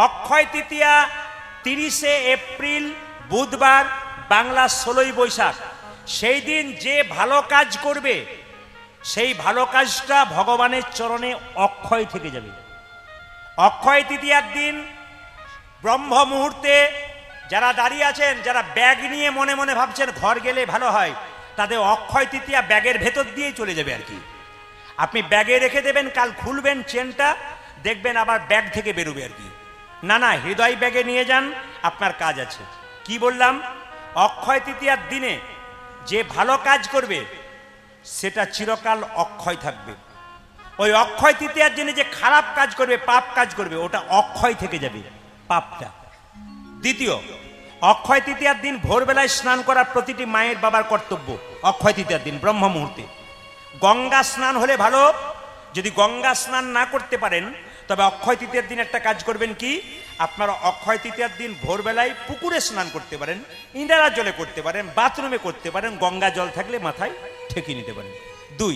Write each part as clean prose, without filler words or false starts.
Akshaya Tritiya 30শে April বুধবার, বাংলা 16ই বৈশাখ। সেই দিন যে ভালো কাজ করবে সেই ভালো কাজটা ভগবানের চরণে অক্ষয় থেকে যাবে। অক্ষয় তৃতীয়ার দিন ব্রহ্ম মুহূর্তে যারা দাঁড়িয়ে আছেন, যারা ব্যাগ নিয়ে মনে মনে ভাবছেন ঘর গেলে ভালো হয়, তাদের অক্ষয় তৃতীয়া ব্যাগের ভেতর দিয়েই চলে যাবে আর কি। আপনি ব্যাগে রেখে দেবেন, কাল খুলবেন চেনটা, দেখবেন আবার ব্যাগ থেকে বেরোবে আর কি। না না, হৃদয় ব্যাগে নিয়ে যান, আপনার কাজ আছে। কি বললাম? অক্ষয় তৃতীয়ার দিনে যে ভালো কাজ করবে সেটা চিরকাল অক্ষয় থাকবে। ওই অক্ষয় তৃতীয়ার দিনে যে খারাপ কাজ করবে, পাপ কাজ করবে, ওটা অক্ষয় থেকে যাবে, পাপটা। দ্বিতীয়, অক্ষয় তৃতীয়ার দিন ভোরবেলায় স্নান করা প্রতিটি মায়ের বাবার কর্তব্য। অক্ষয় তৃতীয়ার দিন ব্রহ্ম মুহূর্তে গঙ্গা স্নান হলে ভালো। যদি গঙ্গা স্নান না করতে পারেন তবে অক্ষয় তৃতীয়ার দিন একটা কাজ করবেন কি, আপনারা অক্ষয় তৃতীয়ার দিন ভোরবেলায় পুকুরে স্নান করতে পারেন, ইন্দারা জলে করতে পারেন, বাথরুমে করতে পারেন, গঙ্গা জল থাকলে মাথায় ঠেকিয়ে নিতে পারেন। 2,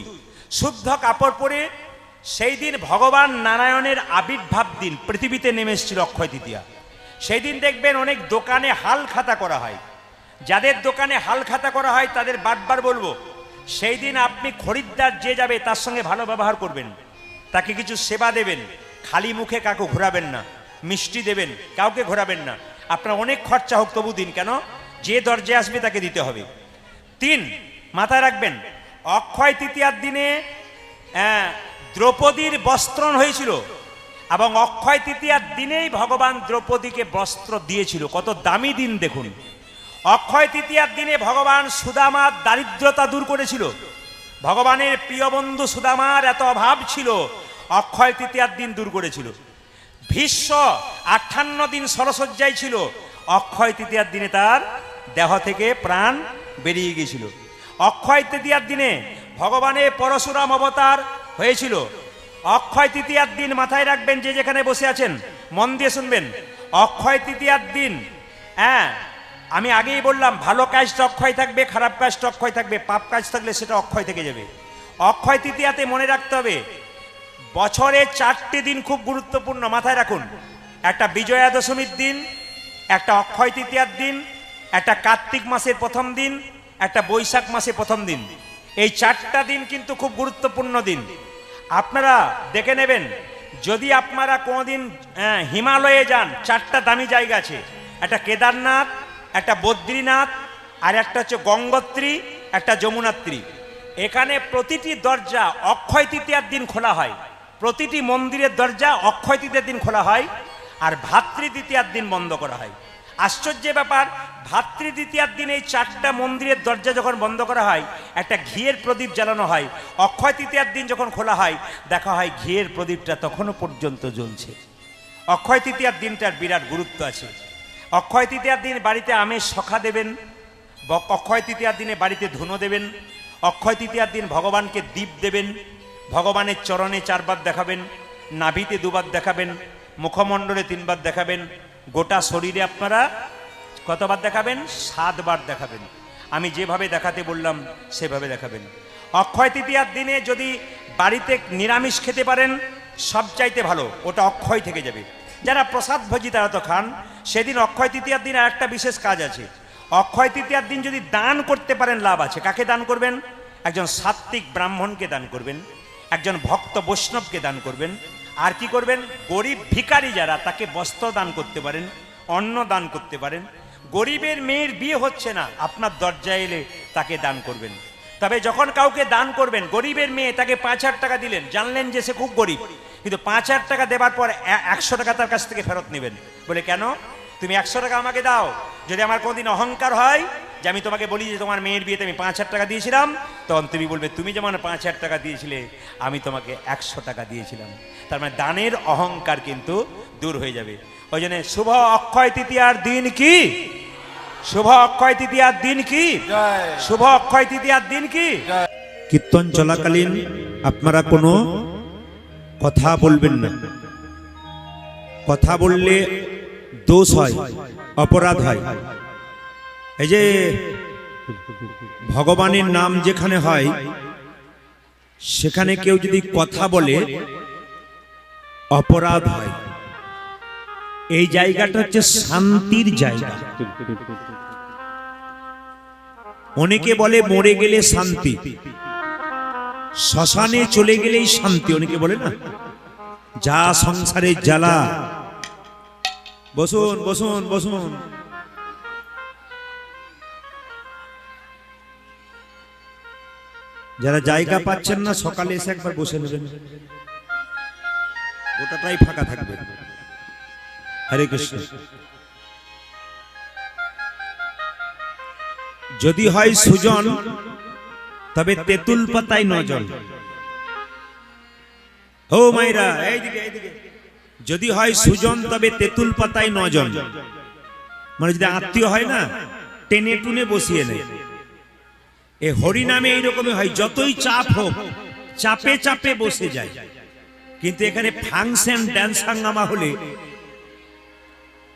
শুদ্ধ কাপড় পরে সেই দিন ভগবান নারায়ণের আবির্ভাব দিন, পৃথিবীতে নেমে এসেছিল অক্ষয় তৃতীয়া। সেই দিন দেখবেন অনেক দোকানে হাল খাতা করা হয়। যাদের দোকানে হাল খাতা করা হয় তাদের বারবার বলবো, সেই দিন আপনি খরিদ্দার যে যাবে তার সঙ্গে ভালো ব্যবহার করবেন, তাকে কিছু সেবা দেবেন, খালি মুখে কাউকে ঘোরাবেন না, মিষ্টি দেবেন, কাউকে ঘোরাবেন না। আপনার অনেক খরচা হোক তবু দিন, কেন? যে দরজায় আসবে তাকে দিতে হবে। 3, মাথায় রাখবেন, অক্ষয় তৃতীয়ার দিনে দ্রৌপদীর বস্ত্রণ হয়েছিল এবং অক্ষয় তৃতীয়ার দিনেই ভগবান দ্রৌপদীকে বস্ত্র দিয়েছিল। কত দামি দিন দেখুন। অক্ষয় তৃতীয়ার দিনে ভগবান সুদামার দারিদ্রতা দূর করেছিল। ভগবানের প্রিয় বন্ধু সুদামার এত অভাব ছিল, অক্ষয় তৃতীয়ার দিন দূর করেছিল। ভীষ্ম 58 দিন সরসজ্জায় ছিল, অক্ষয় তৃতীয়ার দিনে তার দেহ থেকে প্রাণ বেরিয়ে গিয়েছিল। অক্ষয় তৃতীয়ার দিনে ভগবানের পরশুরাম অবতার হয়েছিল। অক্ষয় তৃতীয়ার দিন মাথায় রাখবেন, যে যেখানে বসে আছেন মন দিয়ে শুনবেন, অক্ষয় তৃতীয়ার দিন আমি আগেই বললাম ভালো কাজটা অক্ষয় থাকবে, খারাপ কাজটা অক্ষয় থাকবে, পাপ কাজ থাকলে সেটা অক্ষয় থেকে যাবে। অক্ষয় তৃতীয়াতে মনে রাখতে হবে বছরে 4টি দিন খুব গুরুত্বপূর্ণ, মাথায় রাখুন। একটা বিজয়া দশমীর দিন, একটা অক্ষয় তৃতীয়ার দিন, একটা কার্তিক মাসের প্রথম দিন, একটা বৈশাখ মাসের প্রথম দিন। এই 4টা দিন কিন্তু খুব গুরুত্বপূর্ণ দিন। আপনারা দেখে নেবেন, যদি আপনারা কোনোদিন হিমালয়ে যান, 4টা দামি জায়গা আছে, একটা কেদারনাথ, একটা বদ্রীনাথ, আর একটা হচ্ছে গঙ্গোত্রী, একটা যমুনাত্রী। এখানে প্রতিটি দরজা অক্ষয় তৃতীয়ার দিন খোলা হয়, প্রতিটি মন্দিরের দরজা অক্ষয় তৃতীয়ার দিন খোলা হয়, আর ভাতৃ দ্বিতীয়ার দিন বন্ধ করা হয়। আশ্চর্যের ব্যাপার, ভাতৃ দ্বিতীয়ার দিন এই 4টা মন্দিরের দরজা যখন বন্ধ করা হয়, একটা ঘিয়ের প্রদীপ জ্বালানো হয়। অক্ষয় তৃতীয়ার দিন যখন খোলা হয়, দেখা হয় ঘিয়ের প্রদীপটা তখনও পর্যন্ত জ্বলছে। অক্ষয় তৃতীয়ার দিনটার বিরাট গুরুত্ব আছে। অক্ষয় তৃতীয়ার দিন বাড়িতে আমের শখা দেবেন, অক্ষয় তৃতীয়ার দিনে বাড়িতে ধুনো দেবেন, অক্ষয় তৃতীয়ার দিন ভগবানকে দীপ দেবেন, ভগবানের চরণে 4 বার দেখাবেন, নাভিতে 2 বার দেখাবেন, মুখমণ্ডলে 3 বার দেখাবেন, গোটা শরীরে আপনারা কতবার দেখাবেন? 7 বার দেখাবেন। আমি যেভাবে দেখাতে বললাম সেভাবে দেখাবেন। অক্ষয় তৃতীয়ার দিনে যদি বাড়িতে নিরামিষ খেতে পারেন সবচাইতে ভালো, ওটা অক্ষয় থেকে যাবে। যারা প্রসাদ ভোজী তারা তো খান। সেদিন অক্ষয় তৃতীয়ার দিন আর একটা বিশেষ কাজ আছে। অক্ষয় তৃতীয়ার দিন যদি দান করতে পারেন লাভ আছে। কাকে দান করবেন? একজন সাত্ত্বিক ব্রাহ্মণকে দান করবেন, একজন ভক্ত বৈষ্ণবকে দান করবেন, আর কি করবেন? গরিব ভিখারি যারা, তাকে বস্ত্র দান করতে পারেন, অন্ন দান করতে পারেন। গরিবের মেয়ের বিয়ে হচ্ছে না, আপনার দরজায় এলে তাকে দান করবেন। তবে যখন কাউকে দান করবেন, গরিবের মেয়ে, তাকে 5,000 টাকা দিলেন, জানলেন যে সে খুব গরিব, কিন্তু 5,000 টাকা দেবার পর 100 টাকা তার কাছ থেকে ফেরত নেবেন। বলে কেন? তুমি 100 টাকা আমাকে দাও, যদি আমার কোনোদিন অহংকার হয় যে আমি তোমাকে বলি যে তোমার মেয়ের বিয়েতে আমি 5,000 টাকা দিয়েছিলাম, তখন তুমি বলবে তুমি যেমন 5,000 টাকা দিয়েছিলে আমি তোমাকে 100 টাকা দিয়েছিলাম। তার মানে দানের অহংকার কিন্তু দূর হয়ে যাবে। ওই জন্য শুভ অক্ষয় তৃতীয়ার দিন কি? শুভ অক্ষয় তৃতীয়ার দিন কি? শুভ অক্ষয় তৃতীয়ার দিন কি? কীর্তন চলাকালীন আপনারা কোনো কথা বলবেন না। কথা বললে দোষ হয়, অপরাধ হয়। এই যে ভগবানের নাম যেখানে হয় সেখানে কেউ যদি কথা বলে অপরাধ হয়। এই জায়গাটা হচ্ছে শান্তির জায়গা। অনেকে বলে মরে গেলে শান্তি, শ্মশানে চলে গেলেই শান্তি, অনেকে বলে না, যা সংসারের জ্বালা। বসুন বসুন বসুন। যারা জায়গা পাচ্ছেন না সকালে এসে একবার বসে নেবেন, গোটাটাই ফাঁকা থাকবে। হরে কৃষ্ণ। যদি হয় সুজন তবে তেঁতুল পাতায় নজন। ও মাইরা এইদিকে এইদিকে। যদি হয় সুজন তবে তেঁতুল পাতায় নজন, মানে যদি আত্মীয় হয় না টেনে টুনে বসিয়ে নেয়। এ হরি নামে এইরকমই হয়, যতই চাপ হোক চাপে চাপে বসে যায়। কিন্তু এখানে ফাংশন ড্যান্স হাঙ্গামা হলে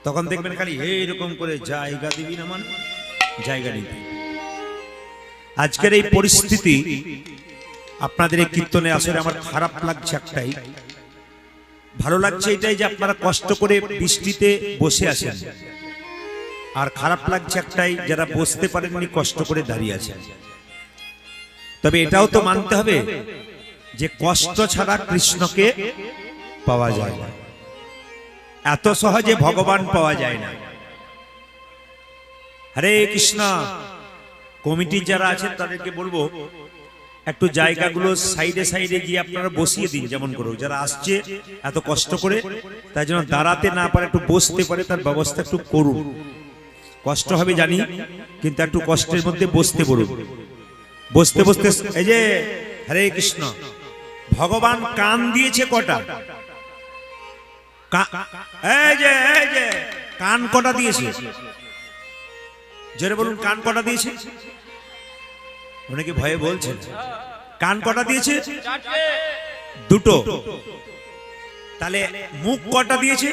তখন দেখবেন খালি এইরকম করে জায়গা দিবি না, মানে জায়গা নিবি। আজকের এই পরিস্থিতি আপনাদের এই কীর্তনে আসলে আমার খারাপ লাগছে একটাই, ভালো লাগছে এটাই যে আপনারা কষ্ট করে বৃষ্টিতে বসে আছেন, আর খারাপ লাগছে একটাই যারা বসতে পারেননি কষ্ট করে দাঁড়িয়ে আছেন। তবে এটাও তো মানতে হবে যে কষ্ট ছাড়া কৃষ্ণকে পাওয়া যায় না, এত সহজে ভগবান পাওয়া যায় না। হরে কৃষ্ণ। কমিটি যারা আছেন তাদেরকে বলবো একটু জায়গাগুলো সাইডে সাইডে গিয়ে আপনারা বসিয়ে দিন, যেমন করে যারা আসছে এত কষ্ট করে তাই জন্য দাঁড়াতে না পারে একটু বসতে পারে তার ব্যবস্থা একটু করুন। কষ্ট হবে জানি, কিন্তু একটু কষ্টের মধ্যে বসতে বলুন। বসতে বসতে এই যে হরে কৃষ্ণ, ভগবান কান দিয়েছে কটা? এই যে কান কটা দিয়েছে? জোরে বলুন, কান কটা দিয়েছে? অনেকে ভয়ে বলছেন কান কটা দিয়েছে? দুটো। তাহলে মুখ কটা দিয়েছে?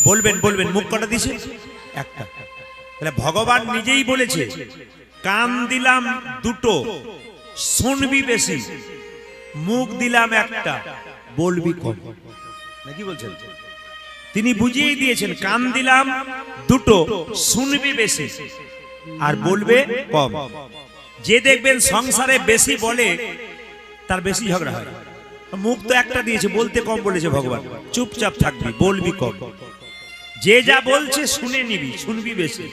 বলবেন বলবেন, মুখ কটা দিয়েছে? একটা। তাহলে ভগবান নিজেই বলেছে কান দিলাম দুটো, শুনবি বেশি, মুখ দিলাম একটা, বলবি কম। নাকি বলছেন? তিনি বুঝিয়ে দিয়েছেন কান দিলাম দুটো, শুনবি বেশি আর বলবে কম। যে দেখবেন সংসারে বেশি বলে তার বেশি ঝগড়া হয়। মুখ তো একটা দিয়েছে, বলতে কম বলেছে ভগবান। চুপচাপ থাকবি, বলবি কম। যে যা বলছে শুনে নিবি, শুনবি বেশি,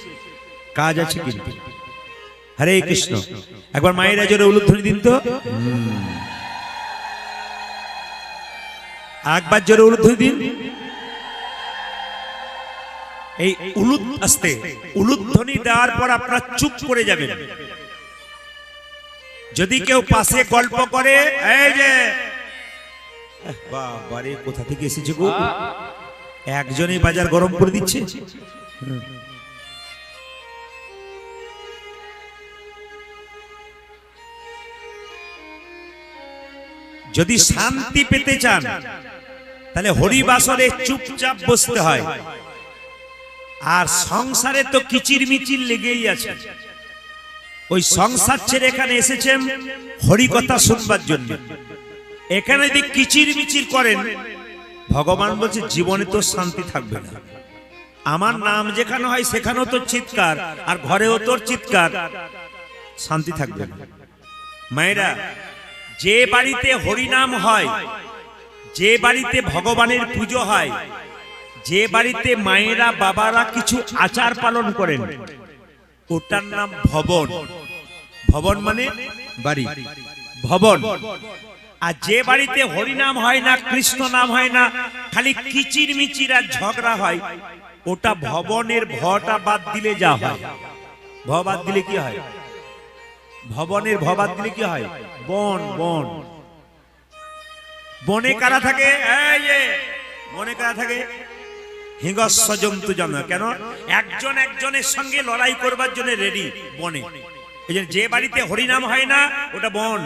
কাজ আছে কিন্তু। হরে কৃষ্ণ। একবার মায়েরা জোরে উলুধ্বনি দিন তো, একবার জোরে উলুধ্বনি দিন। এই আস্তে উলুধ্বনি দেওয়ার পর আপনারা চুপ করে যাবেন। যদি কেউ পাশে গল্প করে, এই যে বাবারে কোথা থেকে এসেছে গো, একজনই বাজার গরম করে দিচ্ছে। যদি শান্তি পেতে চান তাহলে হরিবাসরে চুপচাপ বসতে হয়। আর সংসারে তো কিচির মিচির লেগেই আছে। ওই সংসার ছেড়ে এখানে এসেছেন হরি কথা শুনবার জন্য। এখানে যদি কিচির মিচির করেন, ভগবান বলছে জীবনে তো শান্তি থাকবে না। আমার নাম যেখানে হয় সেখানেও তো চিৎকার, আর ঘরেও তোর চিৎকার, শান্তি থাকবে না। মায়েরা, যে বাড়িতে হরিনাম হয়, যে বাড়িতে ভগবানের পুজো হয়, যে বাড়িতে মায়েরা বাবারা কিছু আচার পালন করেন, ওটার নাম ভবন। ভবন মানে বাড়ি, ভবন। আর যে বাড়িতে হরিনাম হয় না, কৃষ্ণ নাম হয় না, খালি কিচির মিচির আর ঝগড়া হয়, ওটা ভবনের ভটা বাদ দিলে যা হয়। ভ বাদ দিলে কি হয়? ভবনের ভ বাদ দিলে কি হয়? বন। বন। বনে কারা থাকে? এই যে বনে কারা থাকে? হিংস্র জন্তু জানো কেন? একজন একজনের সঙ্গে লড়াই করবার জন্য রেডি বনে। এই যে বাড়িতে হরিনাম হয় না, ওটা বন।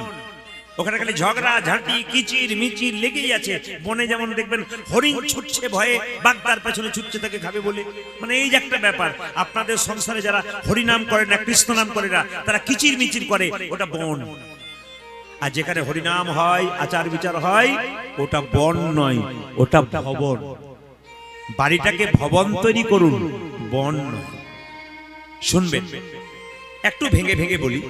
ওখানে খালি ঝগড়া ঝাঁটি কিচির মিচির লেগেই আছে। বনে যেমন দেখবেন হরিণ ছুটছে ভয়ে, বাগদার পেছনে ছুটছে তাকে খাবে বলে। মানে এই যে একটা ব্যাপার। আপনাদের সংসারে যারা হরিনাম করে না, কৃষ্ণ নাম করে না, তারা কিচির মিচির করে, ওটা বন। আর যেখানে হরিনাম হয়, আচার বিচার হয়, ওটা বন নয়, ওটা ভবন। বাড়িটাকে ভবন তৈরি করুন, বন নয়। শুনবেন, একটু ভেঙে ভেঙে বলি।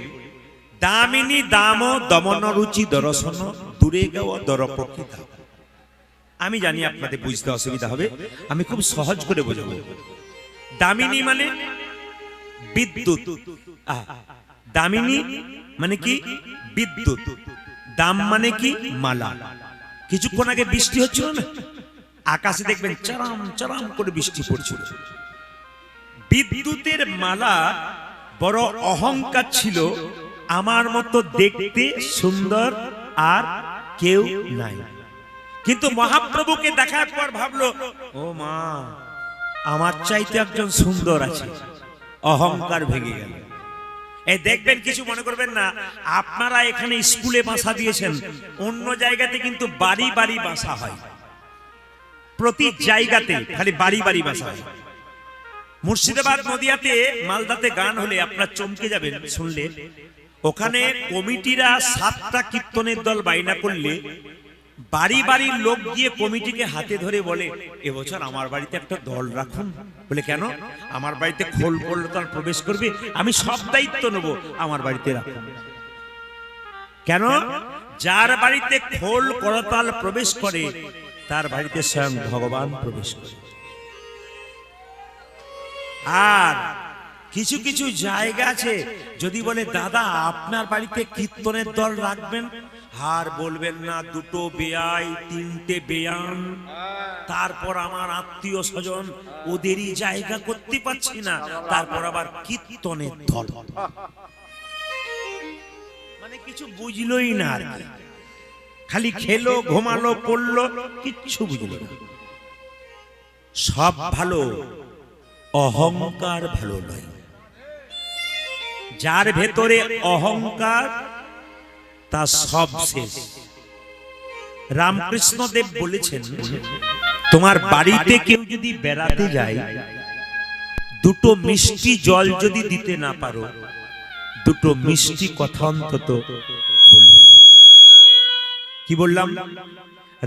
দামিনী দাম দমন রুচি দর্শন দূরে গাও দরপক্ষে দাও। আমি জানি আপনাদের বুঝতে অসুবিধা হবে, আমি খুব সহজ করে বোঝাবো। দামিনী মানে বিদ্যুৎ, দামিনী মানে কি বিদ্যুৎ, দাম মানে কি মালা। কিছুক্ষণ আগে বৃষ্টি হচ্ছিল না, আকাশে দেখবেন চরম চরম করে বৃষ্টি পড়ছিল। বিদ্যুতের মালা বড় অহংকার ছিল, আমার মতো দেখতে সুন্দর আর কেউ নাই। কিন্তু মহাপ্রভুকে দেখার পর ভাবলো, ও মা, আমার চাইতে একজন সুন্দর আছে, অহংকার ভেঙে গেল। এই দেখবেন, কিছু মনে করবেন না, আপনারা এখানে স্কুলে বাসা দিয়েছেন, অন্য জায়গাতে কিন্তু বাড়ি বাড়ি বাসা হয়। প্রতি জায়গাতে খালি বাড়ি বাড়ি বাসা হয়। মুর্শিদাবাদ, নদিয়াতে, মালদাতে গান হলে আপনারা চমকে যাবেন শুনলে। ওখানে কমিটিরা 7টা কীর্তনের দল বাইনা করলে বাড়ি বাড়ির লোক গিয়ে কমিটিকে হাতে ধরে বলে, এবছর আমার বাড়িতে একটা দল রাখুন। বলে কেন? আমার বাড়িতে খোল করতাল প্রবেশ করবে, আমি সব দায়িত্ব নেব, আমার বাড়িতে রাখুন। কেন? যার বাড়িতে খোল করতাল প্রবেশ করে তার বাড়িতে স্বয়ং ভগবান প্রবেশ করে। আর কিছু কিছু জায়গা আছে, যদি বলে দাদা আপনার বাড়িতে কীর্তনের দল রাখবেন, আর বলবেন না, 2টো বেয়াই 3টে বেয়ান, তারপর আমার আত্মীয় স্বজন, ওদেরই জায়গা করতে পারছি না, তারপর আবার কীর্তনের দল। মানে কিছু বুঝলোই না আর কি, খালি খেলো, ঘুমালো, পড়লো, কিচ্ছু বুঝলো না। সব ভালো, অহংকার ভালো নয়। যার ভেতরে অহংকার, তা সব শেষ। রামকৃষ্ণ দেব বলেছেন, তোমার বাড়িতে কেউ যদি বেড়াতে যায়, 2টো মিষ্টি জল যদি দিতে না পারো, 2টো মিষ্টি কথা অন্তত বলবে। কি বললাম?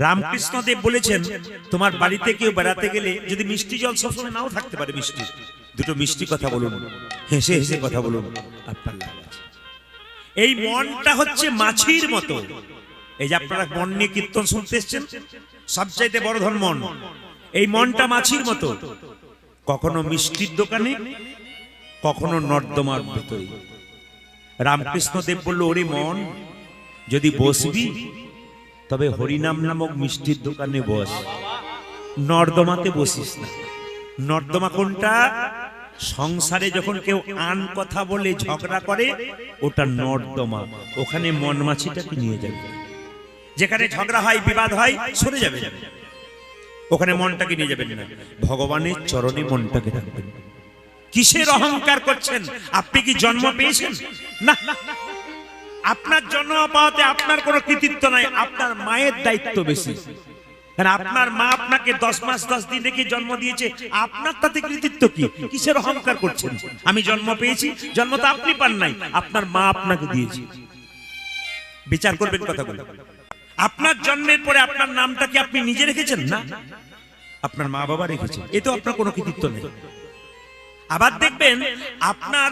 রামকৃষ্ণ দেব বলেছেন, তোমার বাড়িতে কেউ বেড়াতে গেলে যদি মিষ্টি জল সবসময় নাও থাকতে পারে, মিষ্টি 2টো মিষ্টি কথা বলুন, হেসে হেসে কথা বলুন, আপনার লাভ আছে। এই মনটা হচ্ছে মাছির মতো। এই যে আপনারা মন নিয়ে কীর্তন শুনতে এসছেন, সবচাইতে বড় ধন মন। এই মনটা মাছির মতো, কখনো মিষ্টির দোকানে, কখনো নর্দমার ভেতরে। রামকৃষ্ণ দেব বলল, ওরে মন, যদি বসবি তবে হরিনাম নামক মিষ্টির দোকানে বস, নর্দমাতে বসিস না। নর্দমা কোনটা? সংসারে যখন কেউ আন কথা বলে ঝগড়া করে, ওটা নর্দমা। ওখানে মন মাছিটাকে নিয়ে যাবে। যেখানে ঝগড়া হয়, বিবাদ হয়, সরে যাবে, ওখানে মনটাকে নিয়ে যাবেন না। ভগবানের চরণে মনটাকে রাখবেন। কিসের অহংকার করছেন? আপনি কি জন্ম পেয়েছেন? না, আপনার জন্ম পাওয়াতে আপনার কোনো কৃতিত্ব নাই, আপনার মায়ের দায়িত্ব বেশি। কারণ আপনার মা আপনাকে 10 মাস 10 দিন রেখে জন্ম দিয়েছে, আপনার তাতে কৃতিত্ব কি? কিসের অহংকার করছেন? আমি জন্ম পেয়েছি, জন্ম তো আপনি পান নাই, আপনার মা আপনাকে দিয়েছে। বিচার করবেন কথাগুলো। আপনার জন্মের পরে আপনার নামটা কি আপনি নিজে রেখেছেন? না, আপনার মা বাবা রেখেছে, এ তো আপনার কোনো কৃতিত্ব নেই। আবার দেখবেন, আপনার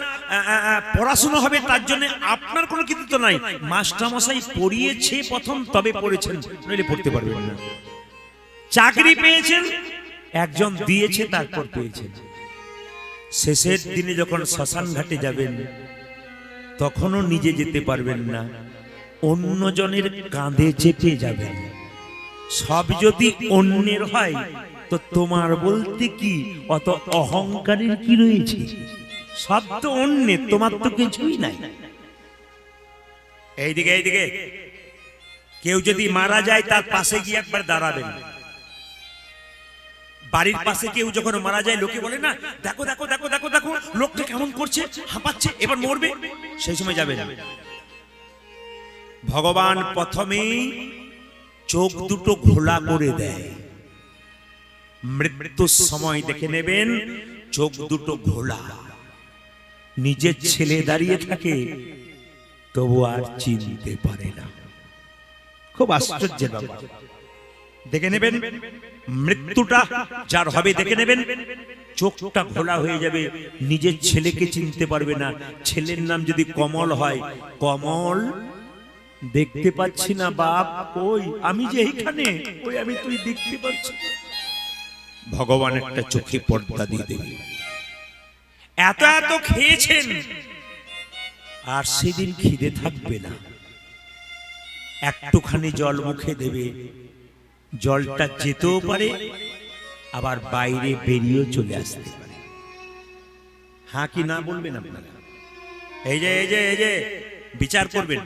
পড়াশোনা হবে, তার জন্য আপনার কোনো কৃতিত্ব নাই। মাস্টারমশাই পড়িয়েছে প্রথম, তবে পড়েছেন, নইলে পড়তে পারবেন না। চাকরি পেয়েছেন, একজন দিয়েছে, তারপর পেয়েছেন। শেষের দিনে যখন শ্মশান ঘাটে যাবেন, তখনও নিজে যেতে পারবেন না, অন্যজনের কাঁধে চেপে যাবেন। সব যদি অন্যের হয়, তো তোমার বলতে কি? অত অহংকারের কি রয়েছে? সব তো অন্যের, তোমার তো কিছুই নাই। এইদিকে এইদিকে, কেউ যদি মারা যায়, তার পাশে গিয়ে একবার দাঁড়াবেন। বাড়ির পাশে কেউ যখন মারা যায়, লোকে বলে না, দেখো দেখো দেখো দেখো দেখো, লোকটা কেমন করছে, হাঁপাচ্ছে, এবার মরবে। সেই সময় যাবেন। ভগবান প্রথমেই চোখ 2টো ঘোলা করে দেয়। মৃত্যুর সময় দেখে নেবেন, চোখ 2টো ঘোলা। নিজের ছেলে দাঁড়িয়ে থাকে, তবু আর চিনতে পারে না। খুব আশ্চর্যের ব্যাপার। দেখে নেবেন, মৃত্যুটা যার হবে দেখে নেবেন, চোখটা ঘোলা হয়ে যাবে, নিজের ছেলেকে চিনতে পারবে না। ছেলের নাম যদি কমল হয়, কমল দেখতে পাচ্ছি না বাপ, ওই আমি যে এইখানে, ওই আমি তুই দেখতে পাচ্ছি। ভগবান একটা চোখে পর্দা দিয়ে দেবে। এত এত খেয়েছেন, আর সেদিন খিদে থাকবে না। একটুখানি জল মুখে দেবে, জলটা যেতেও পারে, আবার বাইরে বেরিয়েও চলে আসতে পারে। হ্যাঁ কি না বলবেন আপনারা? এই যে এই যে এই যে বিচার করবেন।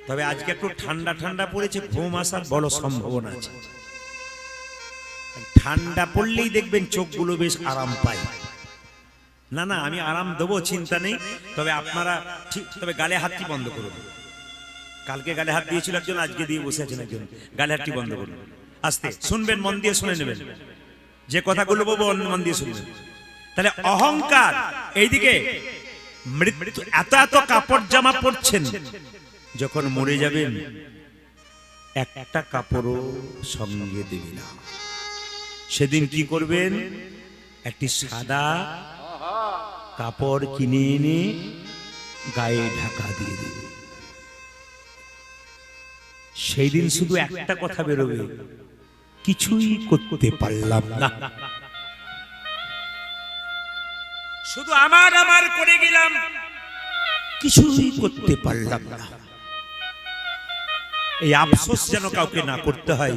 তবে আজকে একটু ঠান্ডা ঠান্ডা পড়েছে, ঘুম আসার বড় সম্ভাবনা আছে। ঠান্ডা পড়লেই দেখবেন চোখগুলো বেশ আরাম পায়। না না, আমি আরাম দেবো, চিন্তা নেই। তবে আপনারা ঠিক, তবে গালে হাতটি বন্ধ করুন। কালকে গালে হাত দিয়েছিল একজন, আজকে দিয়ে বসে আছেন একজন। গালে হাতটি বন্ধ করুন, আস্তে শুনবেন, মন দিয়ে শুনে নেবেন। যে কথাগুলো বলবো মন দিয়ে শুনবেন। তাহলে অহংকার এইদিকে, মৃত্যু এত এত কাপড় জামা পরছেন, যখন মরে যাবেন একটা কাপড়ও সঙ্গে দেবে না। সেদিন কি করবেন? একটি সাদা কাপড় কিনে এনে গায়ে ঢাকা দিয়ে দেবে। সেই দিন শুধু একটা কথা বেরোবে, কিছুই করতে পারলাম না, শুধু আমার আমার করে গেলাম, কিছুই করতে পারলাম না। এই আফসোস যেন কাউকে না করতে হয়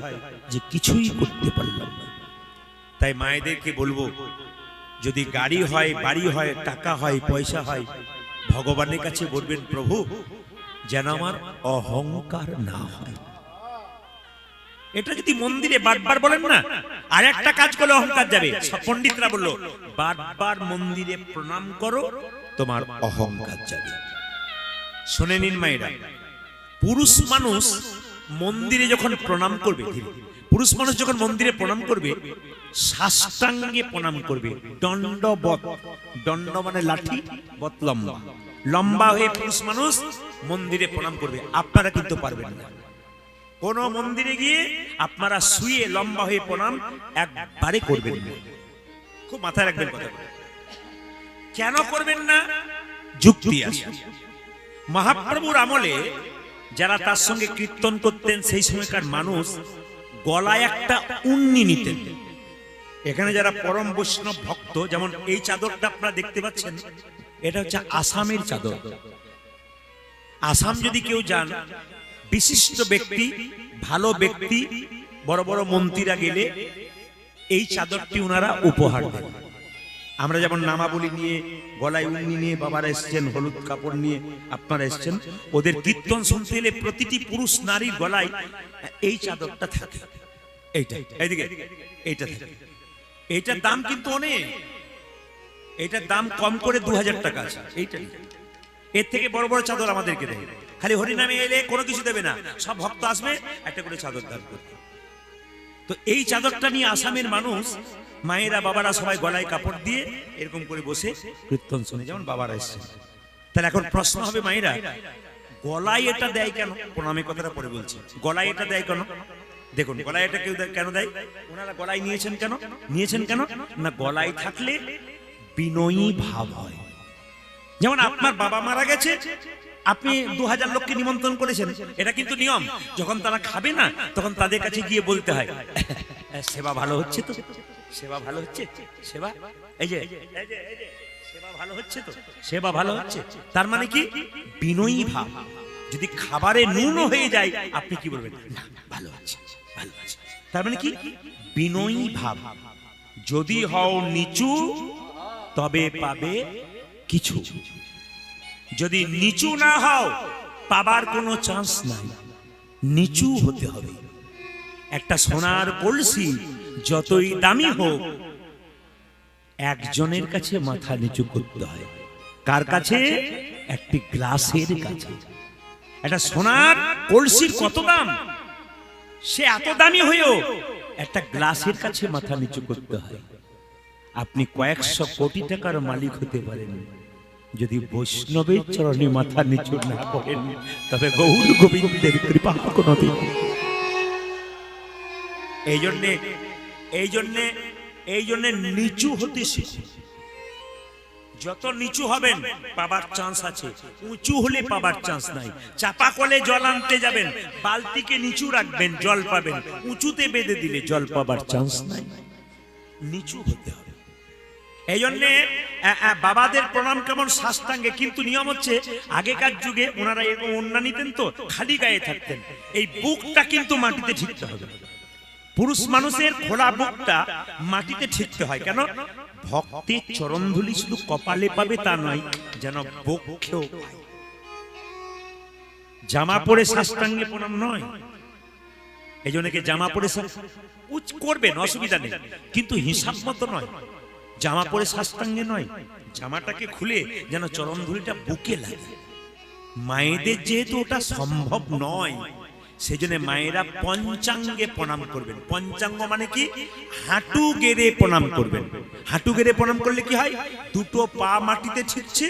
যে কিছুই করতে পারলাম না। তাই মায়েদেরকে বলবো, যদি গাড়ি হয়, বাড়ি হয়, টাকা হয়, পয়সা হয়, ভগবানের কাছে বলবেন, প্রভু যেন আমার অহংকার না হয়। এটা যদি মন্দিরে বারবার বলেন না, আর একটা কাজ করলে অহংকার যাবে। সব পণ্ডিতরা বললো, বারবার মন্দিরে প্রণাম করো, তোমার অহংকার যাবে। শুনে নিন মায়েরা, পুরুষ মানুষ মন্দিরে যখন প্রণাম করবে, পুরুষ মানুষ যখন মন্দিরে প্রণাম করবে, সাষ্টাঙ্গে প্রণাম করবে, দণ্ডবৎ। দণ্ড মানে লাঠি, বৎ লম্বা, লম্বা হয়ে পুরুষ মানুষ মন্দিরে প্রণাম করবে। আপনারা কিন্তু পারবেন না। কোন মন্দিরে গিয়ে আপনারা শুয়ে লম্বা হয়ে প্রণাম একবারে করবেন না। খুব মাথায় রাখবেন কথা। কেন করবেন না? যুক্তি আছে। মহাপ্রভুর আমলে যারা তার সঙ্গে কীর্তন করতেন, সেই সময়কার মানুষ গলায় একটা উন্নি নিতেন। এখানে যারা পরম বৈষ্ণব ভক্ত, যেমন এই চাদরটা আপনারা দেখতে পাচ্ছেন, এটা হচ্ছে আসামের চাদর। আসাম যদি কেউ যান, বিশিষ্ট ব্যক্তি, ভালো ব্যক্তি, বড় বড় মন্ত্রীরা গেলে এই চাদরটি ওনারা উপহার দেন। আমরা যেমন নামাবলী নিয়ে, গলায় উন্নি নিয়ে বাবারা এসছেন, হলুদ কাপড় নিয়ে আপনারা এসছেন, ওদের কীর্তন শুনতে এলে প্রতিটি পুরুষ নারীর গলায় এই চাদরটা থাকে। এইটা এইদিকে এইটা থাকে। এইটার দাম কিন্তু অনেক, এইটার দাম কম করে 2000 টাকা আছে। এইটা, এর থেকে বড় বড় চাদর আমাদেরকে দেয়। খালি হরিনামে এলে কোনো কিছু দেবে না, সব ভক্ত আসবে একটা করে চাদর দান করতে। তো এই চাদরটা নিয়ে আসামের মানুষ, মায়েরা বাবারা সবাই গলায় কাপড় দিয়ে এরকম করে বসে কীর্তন শুনে, যেমন বাবারা এসছে। তাহলে এখন প্রশ্ন হবে, মায়েরা গলায় এটা দেয় কেন? প্রণামে কথাটা পরে বলছি। গলায় এটা দেয় কেন? দেখুন, গলায় এটা কেউ কেন দেয়? ওনারা গলায় নিয়েছেন কেন? নিয়েছেন কেন না, গলায় থাকলে বিনয়ী ভাব হয়। যেমন আপনার বাবা মারা গেছে, আপনি 2000 লোককে নিমন্ত্রণ করেছেন, এটা কিন্তু নিয়ম। যখন তারা খাবে না, তখন তাদের কাছে গিয়ে বলতে হয়, সেবা ভালো হচ্ছে তো, সেবা ভালো হচ্ছে, সেবা এই যে সেবা ভালো হচ্ছে তো, সেবা ভালো হচ্ছে। তার মানে কি? বিনয়ী ভাব। যদি খাবারে নুন হয়ে যায়, আপনি কি বলবেন? না, ভালো হচ্ছে, ভালো হচ্ছে। তার মানে কি? বিনয়ী ভাব। যদি হও নিচু, তবে পাবে কিছু। যদি নিচু না হও, পাবার কোনো চান্স নাই। নিচু হতে হবে। একটা সোনার কলসি যতই দামি হোক, একজনের কাছে মাথা নিচু করতে হয়। কার কাছে? একটি গ্লাসের কাছে। একটা সোনার কলসির কত দাম, সে এত দামি হয়েও একটা গ্লাসের কাছে মাথা নিচু করতে হয়। আপনি কয়েকশো কোটি টাকার মালিক হতে পারেন, যদি বৈষ্ণবের চরণে মাথা নিচু না করেন, তবে গৌর গোবিন্দের কৃপা কোনদিন। এই জন্যে এই জন্যে এই জন্যে নিচু হতে শিখুন। যত নিচু হবেন পাবার চান্স আছে, উঁচু হলে পাবার চান্স নাই। চাপা কলে জল আনতে যাবেন, বালতিকে নিচু রাখবেন, জল পাবেন। উঁচুতে বেঁধে দিলে জল পাবার চান্স নাই, নিচু হতে হবে। এই জন্যে বাবাদের প্রণাম কেমন সাষ্টাঙ্গে, কিন্তু নিয়ম হচ্ছে আগেকার যুগে ওনারা এরকম ওড়না নিতেন তো, খালি গায়ে থাকতেন। এই বুকটা কিন্তু মাটিতে ঠিকতে হবে। পুরুষ মানুষের খোলা বুকটা মাটিতে ঠিকতে হয়। কেন? ভক্তের চরণধুলি শুধু কপালে পাবে তা নয়, যেন বক্ষেও পায়। জামা পরে সাষ্টাঙ্গে প্রণাম নয়। এই জন্য জামা পরে করবেন, অসুবিধা নেই, কিন্তু হিসাব মতো নয়। জামা পরে সাষ্টাঙ্গে নয়, জামাটাকে খুলে যেন চরণধুলিটা বুকে লাগে। মায়েদের যেহেতু ওটা সম্ভব নয়, সেজন্য মায়েরা পঞ্চাঙ্গে প্রণাম করবেন। পঞ্চাঙ্গ মানে কি? হাঁটু গেড়ে প্রণাম করবেন। হাঁটু গেড়ে প্রণাম করলে কি হয়? দুটো পা মাটিতে ঠিকছে,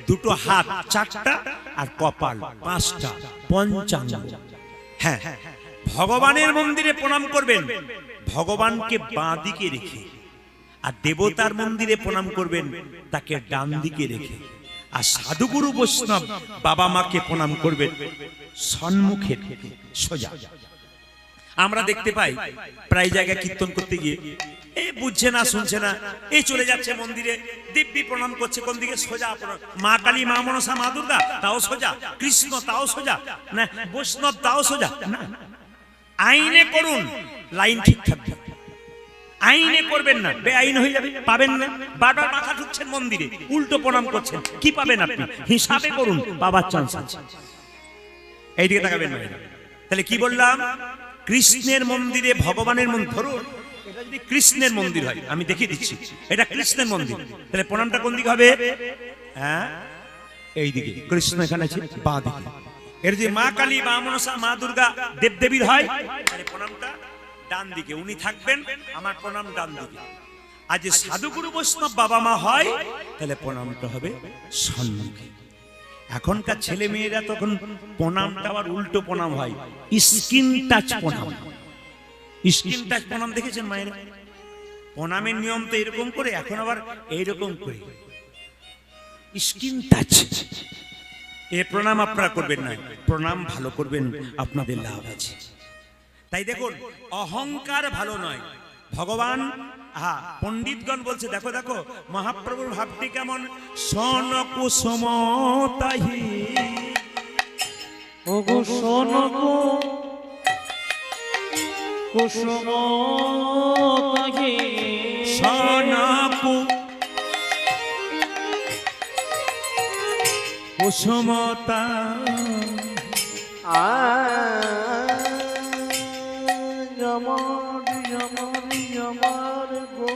দুটো হাত চারটা, আর কপাল পাঁচটা, পঞ্চাঙ্গ। হ্যাঁ, ভগবানের মন্দিরে প্রণাম করবেন ভগবানকে বাঁ দিকে রেখে, আর দেবতার মন্দিরে প্রণাম করবেন তাকে ডান দিকে রেখে। আর সাধুগুরু বৈষ্ণব বাবা মাকে প্রণাম করবেন সম্মুখে সোজা। আমরা দেখতে পাই প্রায় জায়গায় কীর্তন করতে গিয়ে এই বুঝছে না, শুনছে না, এই চলে যাচ্ছে মন্দিরে, দিব্যি প্রণাম করছে কোন দিকে? সোজা। মা কালী, মা মনসা, মা দুর্গা তাও সোজা, কৃষ্ণ তাও সোজা, না বৈষ্ণব তাও সোজা। না, আইনে করুন, লাইন ঠিক থাকবে। আইনে করবেন না, বেআইন হয়ে যাবে, পাবেন না। বারবার মাথা ঢুকছেন মন্দিরে, উল্টো প্রণাম করছেন, কি পাবেন আপনি? হিসাবে করুন, পাবার চান্স আছে। এইদিকে তাকাবেন না। তাহলে কি বললাম? কৃষ্ণের মন্দিরে, ভগবানের মন্দির, ধরুন এটা যদি কৃষ্ণের মন্দির হয়, আমি দেখিয়ে দিচ্ছি এটা কৃষ্ণের মন্দির, তাহলে প্রণামটা কোন দিকে হবে? হ্যাঁ, এইদিকে। কৃষ্ণ এখানে আছে বাঁ দিকে। এর যে মা কালী, মা মনসা, মা দুর্গা দেবদেবীর হয়, তাহলে প্রণামটা ডান দিকে। উনি থাকবেন, আমার প্রণাম ডান দিকে। আর যে সাধুগুরু বৈষ্ণব বাবা মা হয়, তাহলে প্রণামটা হবে সম্মুখে। এখনকার ছেলে মেয়েরা তখন প্রণামটা আবার উল্টো প্রণাম হয়, স্কিন টাচ প্রণাম। স্কিন টাচ প্রণাম দেখেছেন মায়েরা? প্রণামের নিয়ম তো এরকম করে, এখন আবার এইরকম করে স্কিন টাচ। এ প্রণাম আপনারা করবেন না, প্রণাম ভালো করবেন, আপনাদের লাভ আছে। তাই দেখুন, অহংকার ভালো নয়। ভগবান, পণ্ডিতগণ বলছে, দেখো দেখো মহাপ্রভুর ভাবটি কেমন। সন কুসুম তাহি, ওগো সোনকো কুসুম তাহি, সনকু কুসুমতা, আমার গো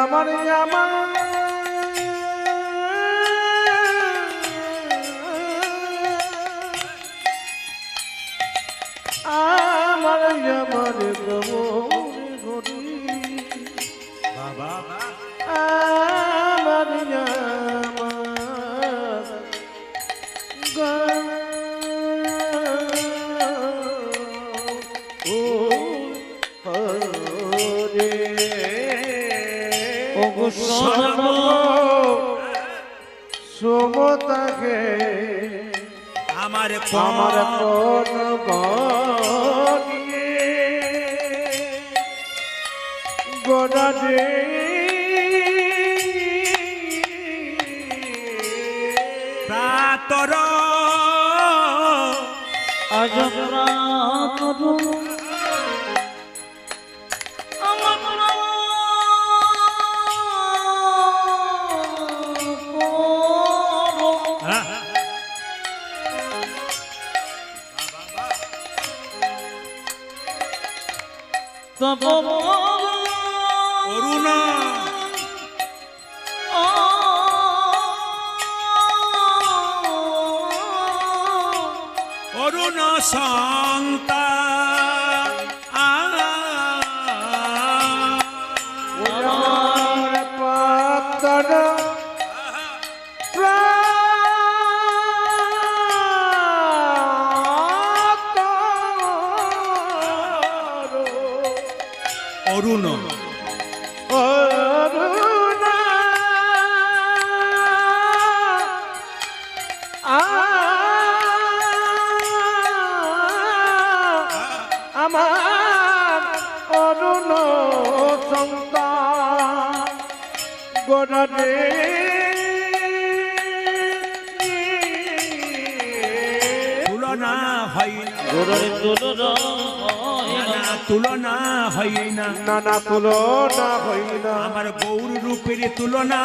আমার বাবা সমতাকে আমার আমার কোন গোড়া দে প্রাতর আজ প্রাতর অরুণ অরুণ সন্তা পাতর অরুণ অরুণা আমার অরুণ সন্তান গোড়ারে তুলনা হয় না, গোড়ার তুলনা তুলনা হয় না, নানা তুলনা হই না আমার গৌর রূপের তুলনা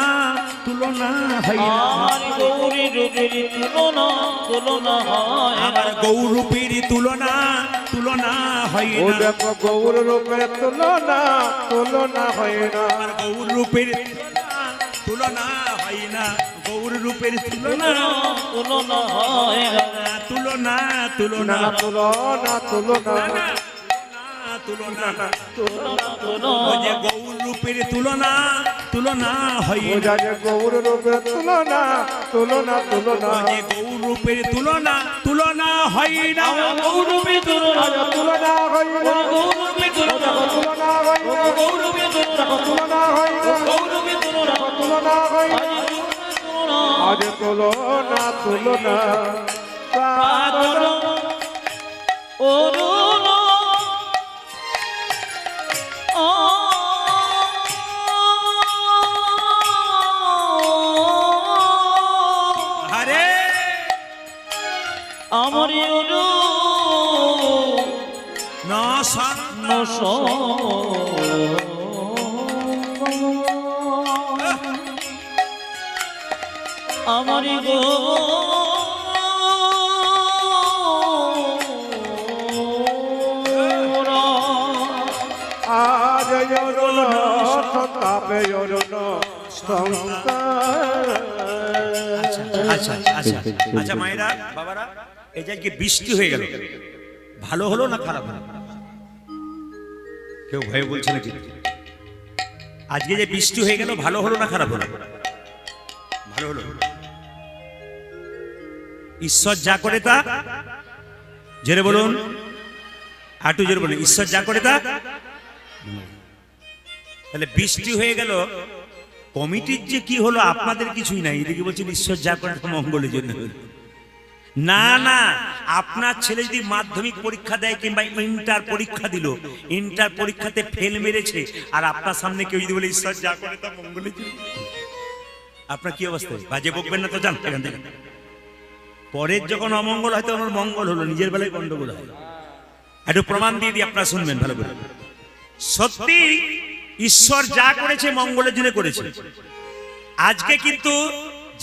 তুলনা হয় না, আমার গৌরী রূপের তুলনা তুলনা হয় না। আমার গৌর রূপের তুলনা তুলনা হয় ও না, দেখো গৌর রূপের তুলনা তুলনা হয় না আমার গৌর রূপের তুলনা হয় না, গৌর রূপের তুলনা তুলনা হয় না। তুলনা তুলনা নানা তুলনা তুলনা তুলনা তুলনা তুলনা ও যে গৌর রূপের তুলনা তুলনা হয় না, বোঝা যে গৌর রূপের তুলনা তুলনা তুলনা ও যে গৌর রূপের তুলনা তুলনা হয় না, গৌরবে তুলনা তুলনা হয় না গৌরবে তুলনা তুলনা হয় না গৌরবে তুলনা তুলনা হয় না গৌরবে তুলনা তুলনা হয় না তুলনা আজ তুলনা তুলনা পাদন অরুণ আরে আমার অরুণ না সন আমার গো আজ অরুণ সন্তাপে অরুণ সংসার আচ্ছা আচ্ছা আচ্ছা মায়েরা বাবারা এই যে আজকে বৃষ্টি হয়ে গেল ভালো হলো না খারাপ হলো কেউ ভয়ে বলছে নাকি আজকে যে বৃষ্টি হয়ে গেল ভালো হলো না খারাপ হলো ভালো হলো ঈশ্বর যা করে তা জোরে বলুন আটু জোরে বলুন ঈশ্বর যা করে তা তাহলে বৃষ্টি হয়ে গেল কমিটির যে কি হলো আপনাদের কিছুই নাই এদিকে বলছেন ঈশ্বর যা করে তা মঙ্গলের জন্য হলো না না আপনার ছেলে যদি মাধ্যমিক পরীক্ষা দেয় কিংবা ইন্টার পরীক্ষা দিল ইন্টার পরীক্ষাতে ফেল মেরেছে আর আপনার সামনে কেউ যদি বলে ঈশ্বর যা করে তা মঙ্গলের জন্য আপনার কি অবস্থা বাজে বকবেন না তো জান এখান থেকে পরের যখন অমঙ্গল হয় তখন ওর মঙ্গল হলো নিজের বেলায় গন্ডগোল হয় একটু প্রমাণ দিয়ে দিয়ে আপনারা শুনবেন ভালো করে সত্যি ঈশ্বর যা করেছে মঙ্গলের জন্য করেছে আজকে কিন্তু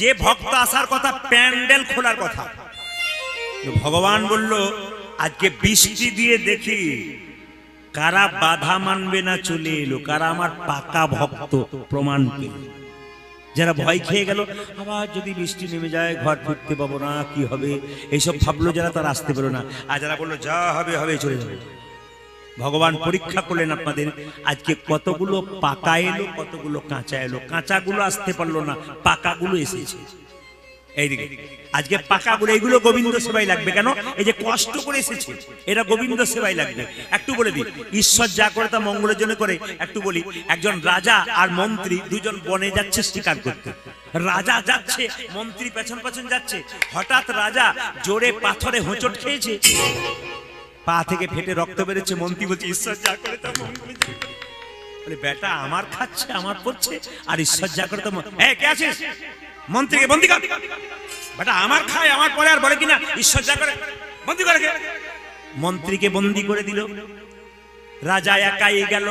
যে ভক্ত আসার কথা প্যান্ডেল খোলার কথা ভগবান বলল আজকে বৃষ্টি দিয়ে দেখি কারা বাধা মানবে না চলে এলো কারা আমার পাকা ভক্ত প্রমাণ পেল যারা ভয় খেয়ে গেল আবার যদি বৃষ্টি নেমে যায় ঘর ফিরতে পাবো না কি হবে এইসব ভাবলো যারা তারা আসতে পেলো না আর যারা বললো যা হবে হবে চলে যাবে ভগবান পরীক্ষা করলেন আপনাদের আজকে কতগুলো পাকা এলো কতগুলো কাঁচা এলো কাঁচাগুলো আসতে পারলো না পাকাগুলো এসেছে এইদিকে আজকে পাকাগুলো এইগুলো গোবিন্দ সেবাই লাগবে কেন এই যে কষ্ট করে এসেছে এরা গোবিন্দ সেবাই লাগবে একটু বলে দিই ঈশ্বর যা করে তা মঙ্গলের জন্য করে একটু বলি একজন রাজা আর মন্ত্রী দুজন বনে যাচ্ছে শিকার করতে রাজা যাচ্ছে মন্ত্রী পেছন পেছন যাচ্ছে হঠাৎ রাজা জোরে পাথরে হোঁচট খেয়েছে পা থেকে ফেটে রক্ত বেরোচ্ছে মন্ত্রী বলছে ঈশ্বর যা করে তা মঙ্গলের জন্য বলে বেটা আমার খাচ্ছে আমার পড়ছে আর ঈশ্বর যা করে তা কে আছিস মন্ত্রীকে বন্দি কর বেটা আমার খায় আমার পরে আর বলে কিনা ঈশ্বর যা করে বন্দি করে মন্ত্রীকে বন্দি করে দিল রাজা একাই গেল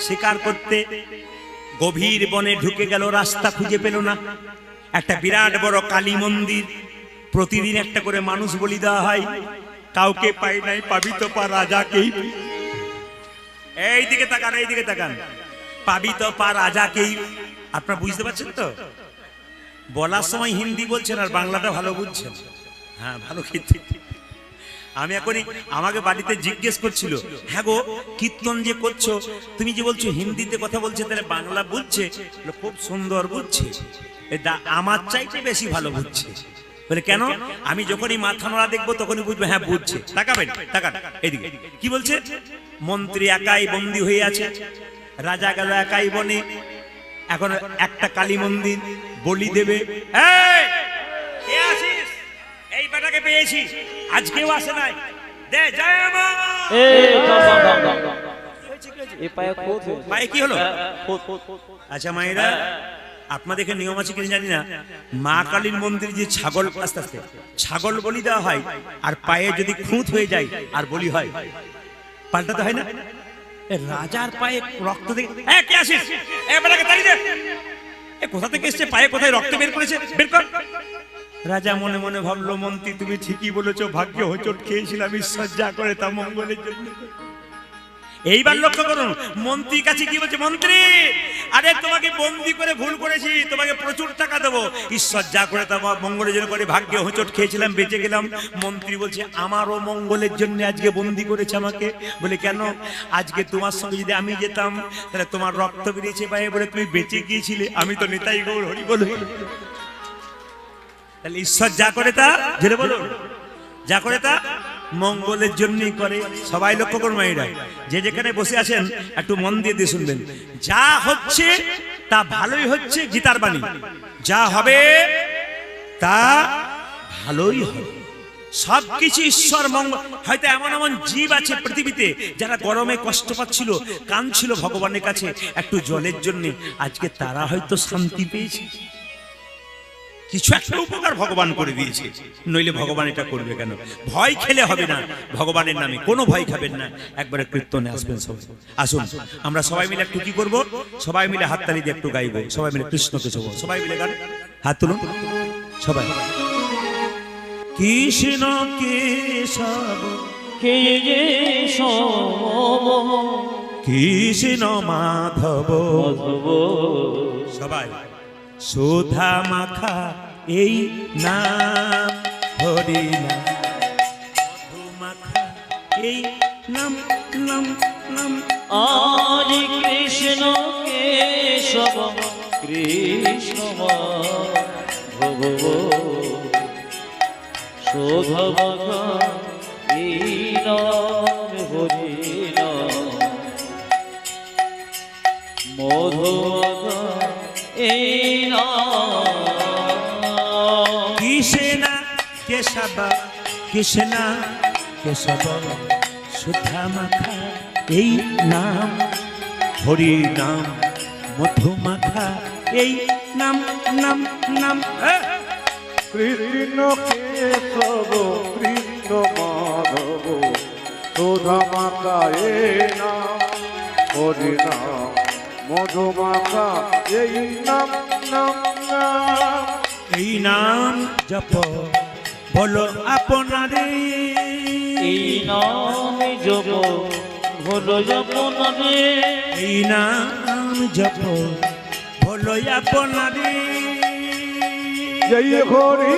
শিকার করতে গভীর বনে ঢুকে গেল রাস্তা খুঁজে পেল না একটা বিরাট বড় কালী মন্দির প্রতিদিন একটা করে মানুষ বলি দেওয়া হয় কাউকে পাই নাই পাবি তো পা রাজাকেই এইদিকে তাকান এইদিকে তাকান পাবি তো পা রাজাকেই আপনারা বুঝতে পারছেন তো বলার সময় হিন্দি বলছেন আর বাংলাটা ভালো বুঝছেন হ্যাঁ ভালো ঠিক আমি এখনই আমাকে বাড়িতে জিজ্ঞেস করছিল হ্যাঁ গো কীর্তন যে করছো তুমি যে বলছো হিন্দিতে কথা বলছে তাহলে বাংলা বুঝছে খুব সুন্দর বুঝছে আমার চাইতে বেশি ভালো বুঝছে বলে কেন আমি যখনই মাথা নাড়া দেখবো তখনই বুঝবো হ্যাঁ বুঝছে তাকাবেন তাকান এইদিকে কি বলছে মন্ত্রী একাই বন্দী হয়ে আছে রাজা গেল একাই বনে, এখন একটা কালী মন্দির বলি দেবে। এই, কে আছিস? এই বেটাকে পেয়েছি, আজকেও আসে নাই, দে জয় মা। পায়ে কি হলো? আচ্ছা মায়েরা, আপনাদেরকে নিয়ম আছে কিনা জানি না, মা কালীর মন্দিরে যে ছাগল, আস্তে আস্তে ছাগল বলি দেওয়া হয়, আর পায়ে যদি খুঁত হয়ে যায় আর বলি হয়, পাল্টাতে হয় না? এ রাজার পায়ে রক্ত দেখে, কে আসিস? এবারে তাড়ি দে। এ কোথা থেকে এসছে? পায়ে কোথায় রক্ত বের করেছে, বের কর। রাজা মনে মনে ভাবলো, মন্ত্রী তুমি ঠিকই বলেছো, ভাগ্য হোঁচট খেয়েছিলাম, ঈশ্বর যা করে তা মঙ্গলের জন্য। এইবার লক্ষ্য করুন, মন্ত্রীর কাছে কি বলছে? মন্ত্রী, আরে তোমাকে বন্দি করে ভুল করেছি, তোমাকে প্রচুর টাকা দেবো, ঈশ্বর যা করে তা মঙ্গলের জন্য করে, ভাগ্যে হোঁচট খেয়েছিলাম, বেঁচে গেলাম। মন্ত্রী বলছে, আমারও মঙ্গলের জন্য আজকে বন্দি করেছে আমাকে। বলে কেন? আজকে তোমার সঙ্গে যদি আমি যেতাম, তাহলে তোমার রক্ত বেরিয়েছে পায়ে বলে তুমি বেঁচে গিয়েছিলে, আমি তো নেতাই গৌর হরি বল। তাহলে ঈশ্বর যা করে তা, জেনে বলো, যা করে তা মঙ্গলের জন্যই করে। সবাই লক্ষ্য করুন মায়েরা, যে যেখানে বসে আছেন একটু মন দিয়ে শুনবেন। যা হচ্ছে তা ভালোই হচ্ছে, গীতার বাণী। যা হবে তা ভালোই হবে, সবকিছু ঈশ্বর মঙ্গল। হয়তো এমন এমন জীব আছে পৃথিবীতে যারা গরমে কষ্ট পাচ্ছিল, কাঁদছিল ভগবানের কাছে একটু জলের জন্য, আজকে তারা হয়তো শান্তি পেয়েছে, কিছু একটা উপকার ভগবান করে দিয়েছে। নইলে ভগবান এটা করবে কেন? ভয় খেলে হবে না, ভগবানের নামে কোনো ভয় খাবেন না, একবারে কীর্তনে আসবেন সবাই। আসুন আমরা সবাই মিলে একটু কি করব, সবাই মিলে হাততালি দিয়ে একটু গাইব, সবাই মিলে কৃষ্ণকে ছোব, সবাই মিলে গান, হাত তুলুন সবাই। কৃষ্ণ কেশব কৃষ্ণ মাধব, সবাই সুধা মাখা এই নাম, হরি নাম, মধু মাখা এই নাম, নাম নাম। হরে কৃষ্ণ কেশব কৃষ্ণ মাধব, শোভা মাখা এই নাম, হরি নাম, মধু মাখা এই নাম। কৃষ্ণ কেশব কৃষ্ণ কেশব সুধা মাখা এই নাম, হরি নাম, মধু মাখা এই নাম, নাম নাম। কৃষ্ণ কেশব কৃষ্ণ মাধব, সুধা মাখা এই নাম, হরি নাম, মধু মাখা এই নাম, নাম নাম। এই নাম জপ বলো আপনারে, এই নাম জপ হলো আপনারে, এই নাম জপ বলো আপনারে। জয় হরি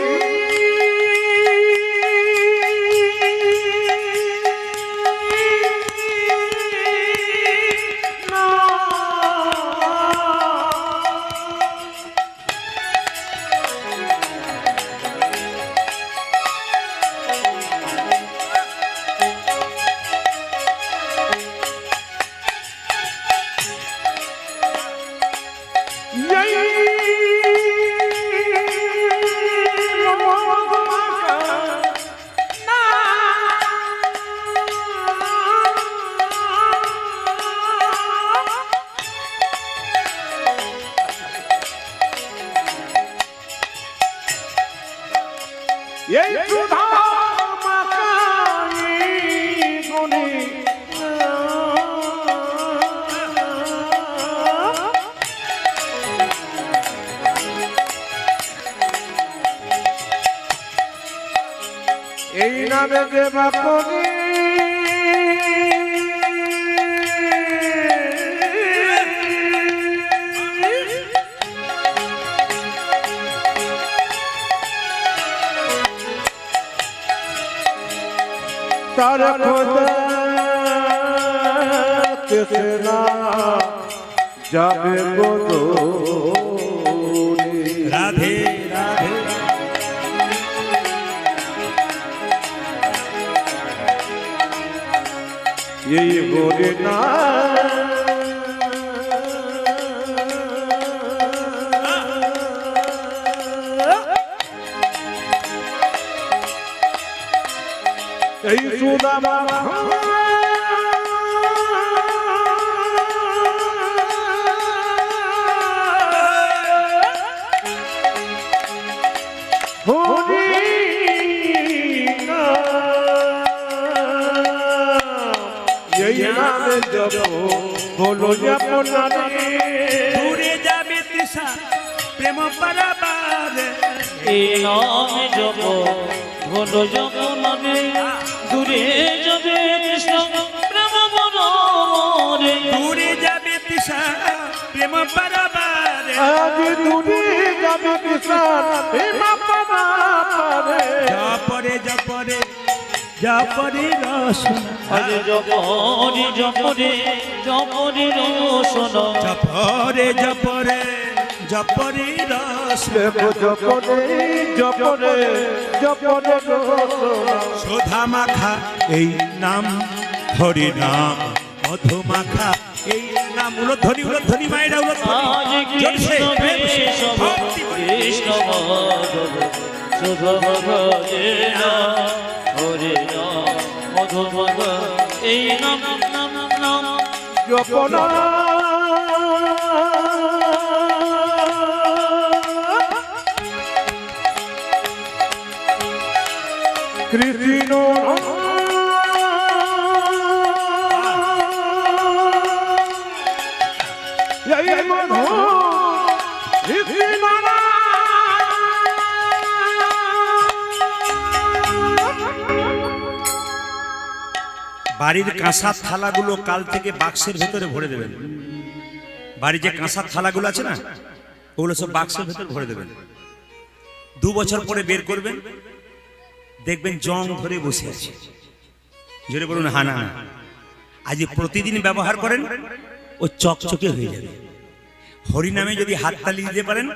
এই সুধা মাখা এই গুণী, এই নামে যে বাপনি তার খোদা কেসনা যাবে বদলে। রাধে রাধে এই হরি নাম সুদামা হরি এই নামে জপ বলো আপনারে দূরে যাবে তৃষা প্রেম পারাবারে এই নামে জপ হলো যমুনারে দূরে যাবে কৃষ্ণ প্রেম বনরে দূরে যাবে তৃষা প্রেম পারাবারে আজ দূরে যাবে কিষান পারে জপরে জপরে জপরে রসনা আরে জপরে জপরে জপরে রোশন জপরে জপরে জপরে রসনা দেখো জপরে জপরে জপরে রসনা সুধা মাখা এই নাম হরি নাম মধু মাখা এই নাম উলধ্বনি উলধ্বনি মায়েরা আজ উলধ্বনি জোরসে, কৃষ্ণ প্রেমসে, কেশব ভক্তি করে। কৃষ্ণ মাধব শুধু হরে রাম হরে রাম মধু মধ এই নাম নাম নাম জপনা কৃষ্ণ এই মধু কৃষ্ণ বাড়ির কাঁসার থালাগুলো কাল থেকে বাক্সের ভেতরে ভরে দেবেন। বাড়ির যে কাঁসার থালাগুলো আছে না, ওগুলো সব বাক্সের ভেতরে ভরে দেবেন। 2 বছর পরে বের করবেন, দেখবেন জং ধরে বসে আছে। জোরে বলুন হানা। আজ প্রতিদিন ব্যবহার করেন, ও চকচকে হয়ে যাবে। হরিনামে যদি হাততালি দিতে পারেন,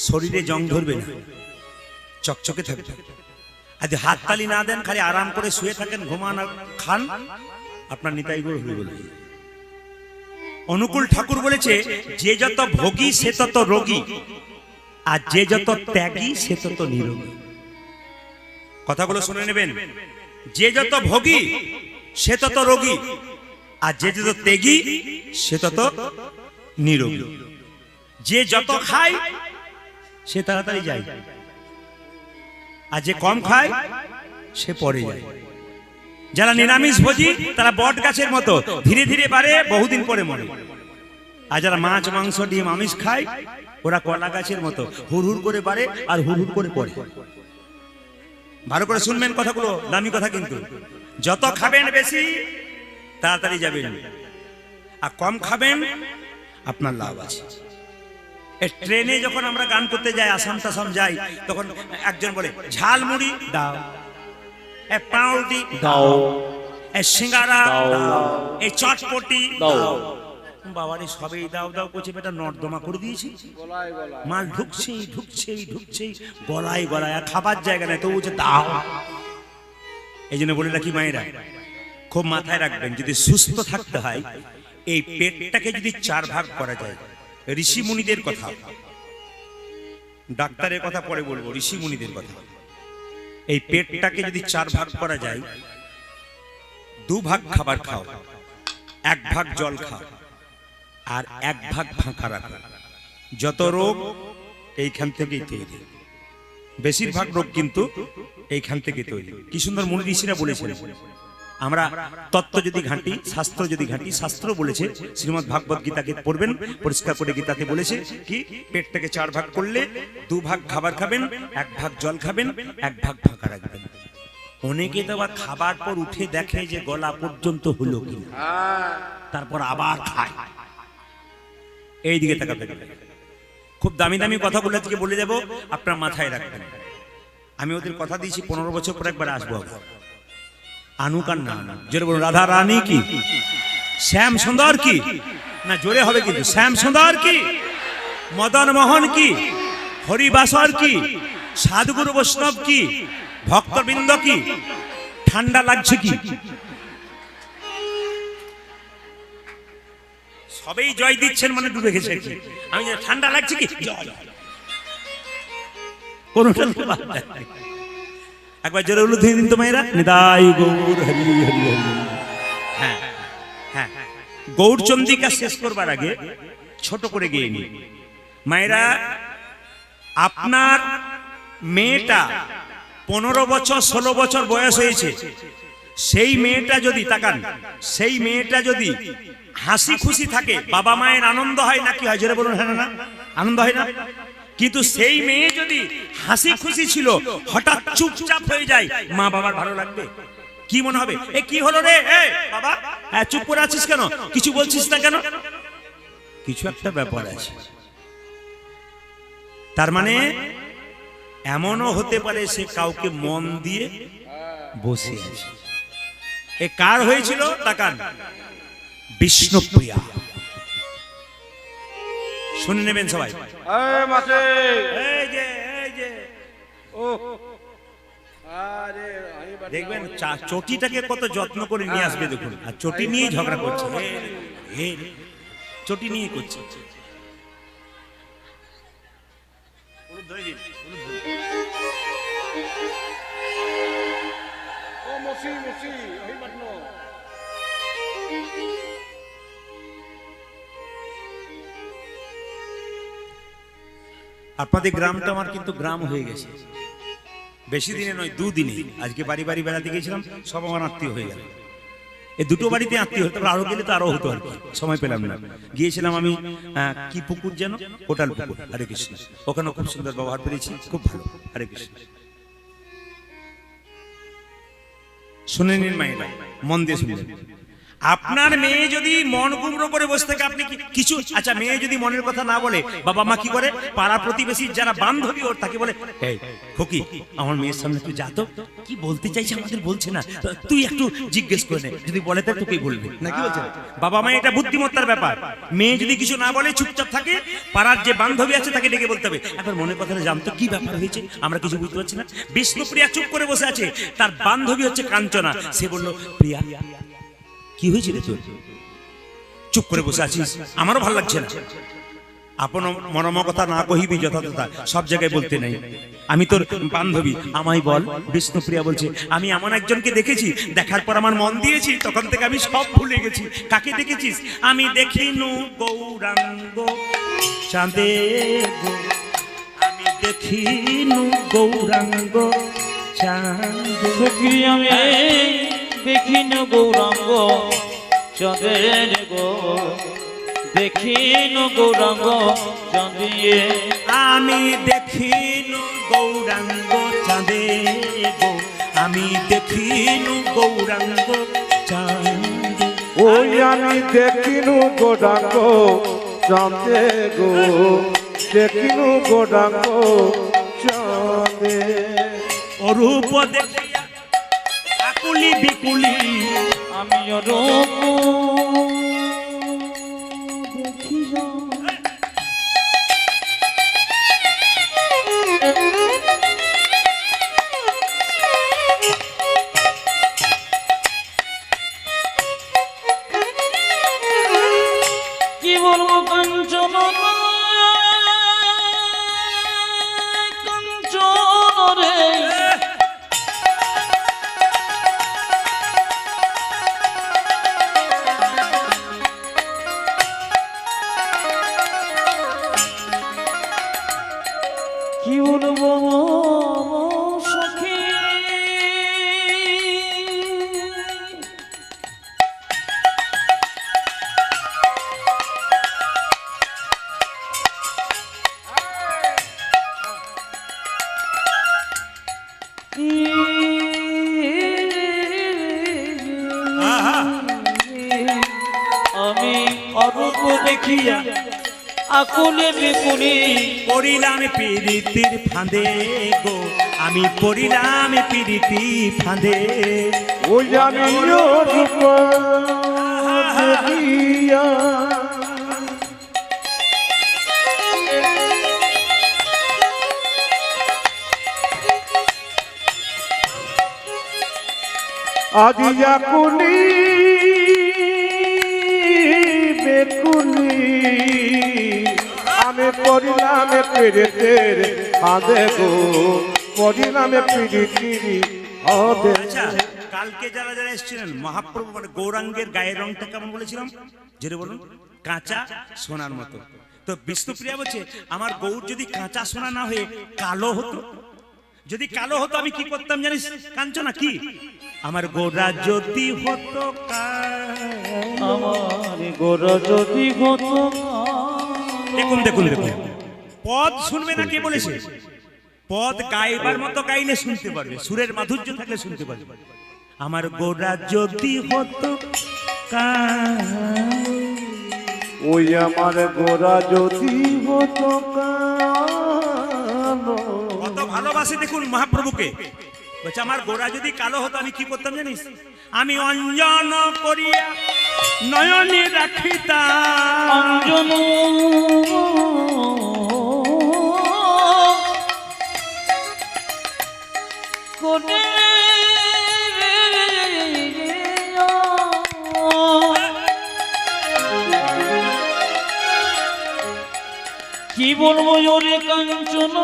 শরীরে জং ধরবে না, চকচকে থাকবে। আজ হাততালি না দেন, খালি আরাম করে শুয়ে থাকেন, ঘুমান আর খান, আপনার নিতাই গৌর হয়ে গেল। অনুকূল ঠাকুর বলেছে, যে যত ভোগী সে তত রোগী, আর যে যত ত্যাগী সে তত নিরোগী। কথাগুলো শুনে নেবেন। যে যত ভোগী সে তত রোগী, আর যে যত ত্যাগী সে তত নিরোগী। যে যত খায় সে তাড়াতাড়ি যায়, আর যে কম খায় সে পরে যায়। যারা নিরামিষ ভোজী তারা বট গাছের মতো ধীরে ধীরে বাড়ে, বহুদিন পরে মরে। আর যারা মাছ মাংস ডিম আমিষ খায়, ওরা কলা গাছের মতো হুড় হুড় করে বাড়ে আর হুড় হুড় করে পড়ে। ভালো করে শুনবেন কথাগুলো, দামি কথা কিন্তু। যত খাবেন বেশি তাড়াতাড়ি যাবেন, আর কম খাবেন আপনার লাভ আছে। ট্রেনে যখন আমরা গান করতে যাই, আসাম টাসাম যাই, তখন একজন বলে ঝালমুড়ি দাও, পাউরুটি দাও, সিঙ্গারা দাও, এই চটপটি দাও। বাবারে সবেই দাও দাও করছে, বেটা নর্দমা করে দিয়েছি। মাল ঢুকছেই ঢুকছেই ঢুকছেই গলায় গলায়, আর খাবার জায়গা নেই, তো বলছে দাও। এই জন্য বলে রাখি মায়েরা, খুব মাথায় রাখবেন, যদি সুস্থ থাকতে হয়, এই পেটটাকে যদি 4 ভাগ করা যায়। ঋষি মুনিদের কথা, ডাক্তারের কথা পরে বলবো, ঋষি মুনিদের কথা। এই পেটটাকে যদি 4 ভাগ করা যায়, 2 ভাগ খাবার খাও, 1 ভাগ জল খাও, আর 1 ভাগ ফাঁকা রাখো। যত রোগ এইখান থেকেই তৈরি, বেশিরভাগ রোগ কিন্তু এইখান থেকে তৈরি। কি সুন্দর মুনি ঋষিরা বলেছেন। আমরা তত্ত্ব যদি ঘাঁটি, শাস্ত্র যদি ঘাঁটি, শাস্ত্র বলেছে, শ্রীমদ্ ভাগবত গীতাকে পড়বেন, পরিষ্কার করে গীতাতে বলেছে কি, পেটটাকে 4 ভাগ করলে 2 ভাগ খাবার খাবেন, 1 ভাগ জল খাবেন, 1 ভাগ ফাঁকা রাখবেন। অনেকে তো আবার খাবার পর উঠে দেখে যে গলা পর্যন্ত হলো কিনা, তারপর আবার খায়। এই দিকে তাকাবেন। খুব দামি দামি কথাগুলো আজকে বলে দেব, আপনার মাথায় রাখবেন। আমি ওদের কথা দিয়েছি 15 বছর পর একবার আসবো। আনুকার না, জোরে বলুন রাধা রানী কি, শ্যাম সুন্দর কি, না জোরে হবে কিন্তু, শ্যাম সুন্দর কি, মদন মোহন কি, হরিবাসর কি, সাধুগুরু বৈষ্ণব কি, ভক্তবৃন্দ কি। ঠান্ডা লাগছে কি? সবেই জয় দিচ্ছেন মানে ডুবে গেছে কি? আমি ঠান্ডা লাগছে কি, জয়। কোনটা একবার জোরে উলু ধুয়ে দিন তো মায়েরা, নিতাই গৌর হরি হরি হরি। হ্যাঁ হ্যাঁ, গৌরচন্দ্রিকা শেষ করবার আগে ছোট করে গিয়ে নি মায়েরা, আপনার মেয়েটা 15 বছর 16 বছর বয়স হয়েছে, সেই মেয়েটা যদি তাকান, সেই মেয়েটা যদি হাসি খুশি থাকে, বাবা মায়ের আনন্দ হয় না কি হয়? জোরে বলুন। হ্যাঁ না, আনন্দ হয় না? কিন্তু সেই মেয়ে যদি হাসি খুশি ছিল, হঠাৎ চুপচাপ হয়ে যায়, মা বাবার ভালো লাগবে? কি মনে হবে? এ কি হলো রে, এ বাবা, হ্যাঁ চুপ করে আছিস কেন, কিছু বলছিস না কেন? কিছু একটা ব্যাপার আছে। তার মানে এমনও হতে পারে সে কাউকে মন দিয়ে বসে আছে। এ কার হয়েছিল তাকান, বিষ্ণুপ্রিয়া। শুনে নেবেন সবাই। এই মাসে এই যে ও আরে আমি বাড়ি দেখবেন চটিটাকে কত যত্ন করে নিয়ে আসবে দেখুন, আর চটি নিয়েই ঝগড়া করছে, চটি নিয়ে করছে। ও মসি মসি ওই বাটনো আপনাদের গ্রামটা আমার কিন্তু গ্রাম হয়ে গেছে, বেশি দিনে নয়, 2 দিনে। আজকে বাড়ি বাড়ি বেড়াতে গিয়েছিলাম, সব আমার আত্মীয় হয়ে গেল। এই দুটো বাড়িতে আত্মীয় হতো, আরো গেলে তো আরো হতো, আর কি সময় পেলাম না। গিয়েছিলাম আমি কি পুকুর যেন, কোটাল পুকুর, হরে কৃষ্ণ। ওখানে খুব সুন্দর ব্যবহার পেয়েছি, খুব ভালো, হরে কৃষ্ণ। শুনে নিন মায়েরা, মন দিয়ে শুনবেন। আপনার মেয়ে যদি মন গুমড়ো করে বসে থাকে, আপনি কিছু, আচ্ছা মেয়ে যদি মনের কথা না বলে, বাবা মা কি করে, পাড়া প্রতিবেশী যারা বান্ধবী ওর, তাকে বলে, এই খোকি আমার মেয়ের সামনে তুই যা তো, কি বলতে চাইছে আমাদের বলছে না, তুই একটু জিজ্ঞেস করে নে, যদি বলে তাই তোকেই বলবে না, কি বলছে বাবা মা? এটা বুদ্ধিমত্তার ব্যাপার। মেয়ে যদি কিছু না বলে, চুপচাপ থাকে, পাড়ার যে বান্ধবী আছে তাকে ডেকে বলতে হবে, একবার মনের কথাটা জানতো, কি ব্যাপার হয়েছে, আমরা কিছু বুঝতে পারছি না। বিষ্ণুপ্রিয়া চুপ করে বসে আছে, তার বান্ধবী হচ্ছে কাঞ্চনা। সে বলল, প্রিয়া কি হয়েছিল তোর, চুপ করে বসে আছিস, আমারও ভালো লাগছে না। আপন মরম কথা না কহিবি যথাযথা, সব জায়গায় বলতে নেই, আমি তোর বান্ধবী, আমায় বল। বিষ্ণুপ্রিয়া বলছে, আমি এমন একজনকে দেখেছি, দেখার পর আমার মন দিয়েছি, তখন থেকে আমি সব ভুলে গেছি। কাকে দেখেছিস? আমি দেখিনু গৌরাঙ্গ চাঁদে গো, আমি দেখিনু গৌরাঙ্গ চাঁদে। সখী আমি দেখিন গৌরাঙ্গ চাঁদের গো, দেখিন গৌরাঙ্গ চাঁদিয়ে। আমি দেখিনু গৌরাঙ্গ চাঁদে গো, আমি দেখিনু গৌরাঙ্গ চাঁদে। ওই আমি দেখিনু গোডাঙ্গ চাঁদে গো, দেখিনু গোডাঙ্গ চাঁদে। অরূপ দেখিয়া আকুলি বিকুলি, আমি রূপ দেখিয়া কি বলবো কাঞ্চন, কাঞ্চন রে, কি বলবো সখী, আমি অরূপ দেখিয়া আকুলে বিকুলি, পড়িলাম পিরিতির ফাঁদে গো, আমি পড়িলাম পিরিতি ফাঁদে। ওই আমি রূপ দেখিয়া আজিয়া কুলি বেকুলি, আমি পড়িলাম পেরেতের ফাঁদে গো, পরিণামে পিড়ি হবে। আচ্ছা, কালকে যারা যারা এসেছিলেন মহাপ্রভু মানে গৌরাঙ্গের গায়ের রংটা কেমন বলেছিলাম, যেটা বলুন কাঁচা সোনার মতো। তো বিষ্ণুপ্রিয়া বলছে আমার গৌর যদি কাঁচা সোনা না হয়ে কালো হতো, যদি কালো হতো আমি কি করতাম জানিস কাঞ্চনা, কি আমার গোরা যদি হতো আমার গোরা যদি হতো। দেখুন দেখুন দেখুন, পদ শুনবে না কে বলেছে, পদ গাইবার মতো গাইলে শুনতে পারবে, সুরের মাধুর্য থাকলে শুনতে পারবে। আমার গোরা যদি হতো ওই আমার গোরা যদি হতো কালো। কত ভালোবাসে দেখুন মহাপ্রভুকে। বলছে আমার গোরা যদি কালো হতো আমি কি করতাম জানিস, আমি অঞ্জন করিয়া নয়নে রাখিতাম। অঞ্জন করে কি বলবো ওরে কাঞ্চন,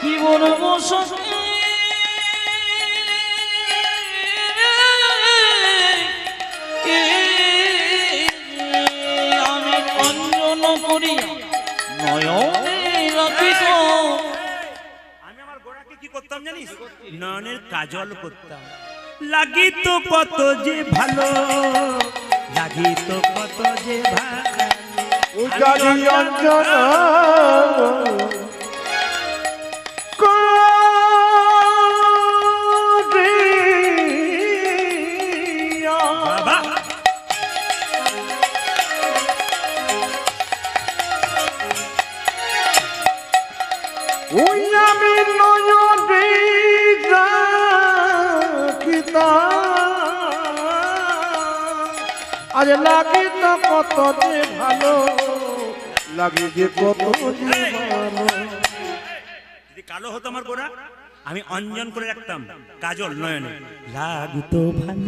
কি বলবো সখী আমি অঞ্জন করিয়া নয়নে রাখিত। আমি আমার গোরাকে কি করতাম জানিস, নয়নের কাজল করতাম। লাগিত কত যে ভালো, লাগিত কত যে ভালো, উজারি অঞ্জন করিয়া। বাবা ওই আমি নয়নে রাখিতাম। আজ লাগিত কত যে ভালো, লাগে যে কত যে ভালো। যদি কালো হতো আমার গোরা আমি অঞ্জন করে রাখতাম কাজল নয়নে। লাগিতো ভালো,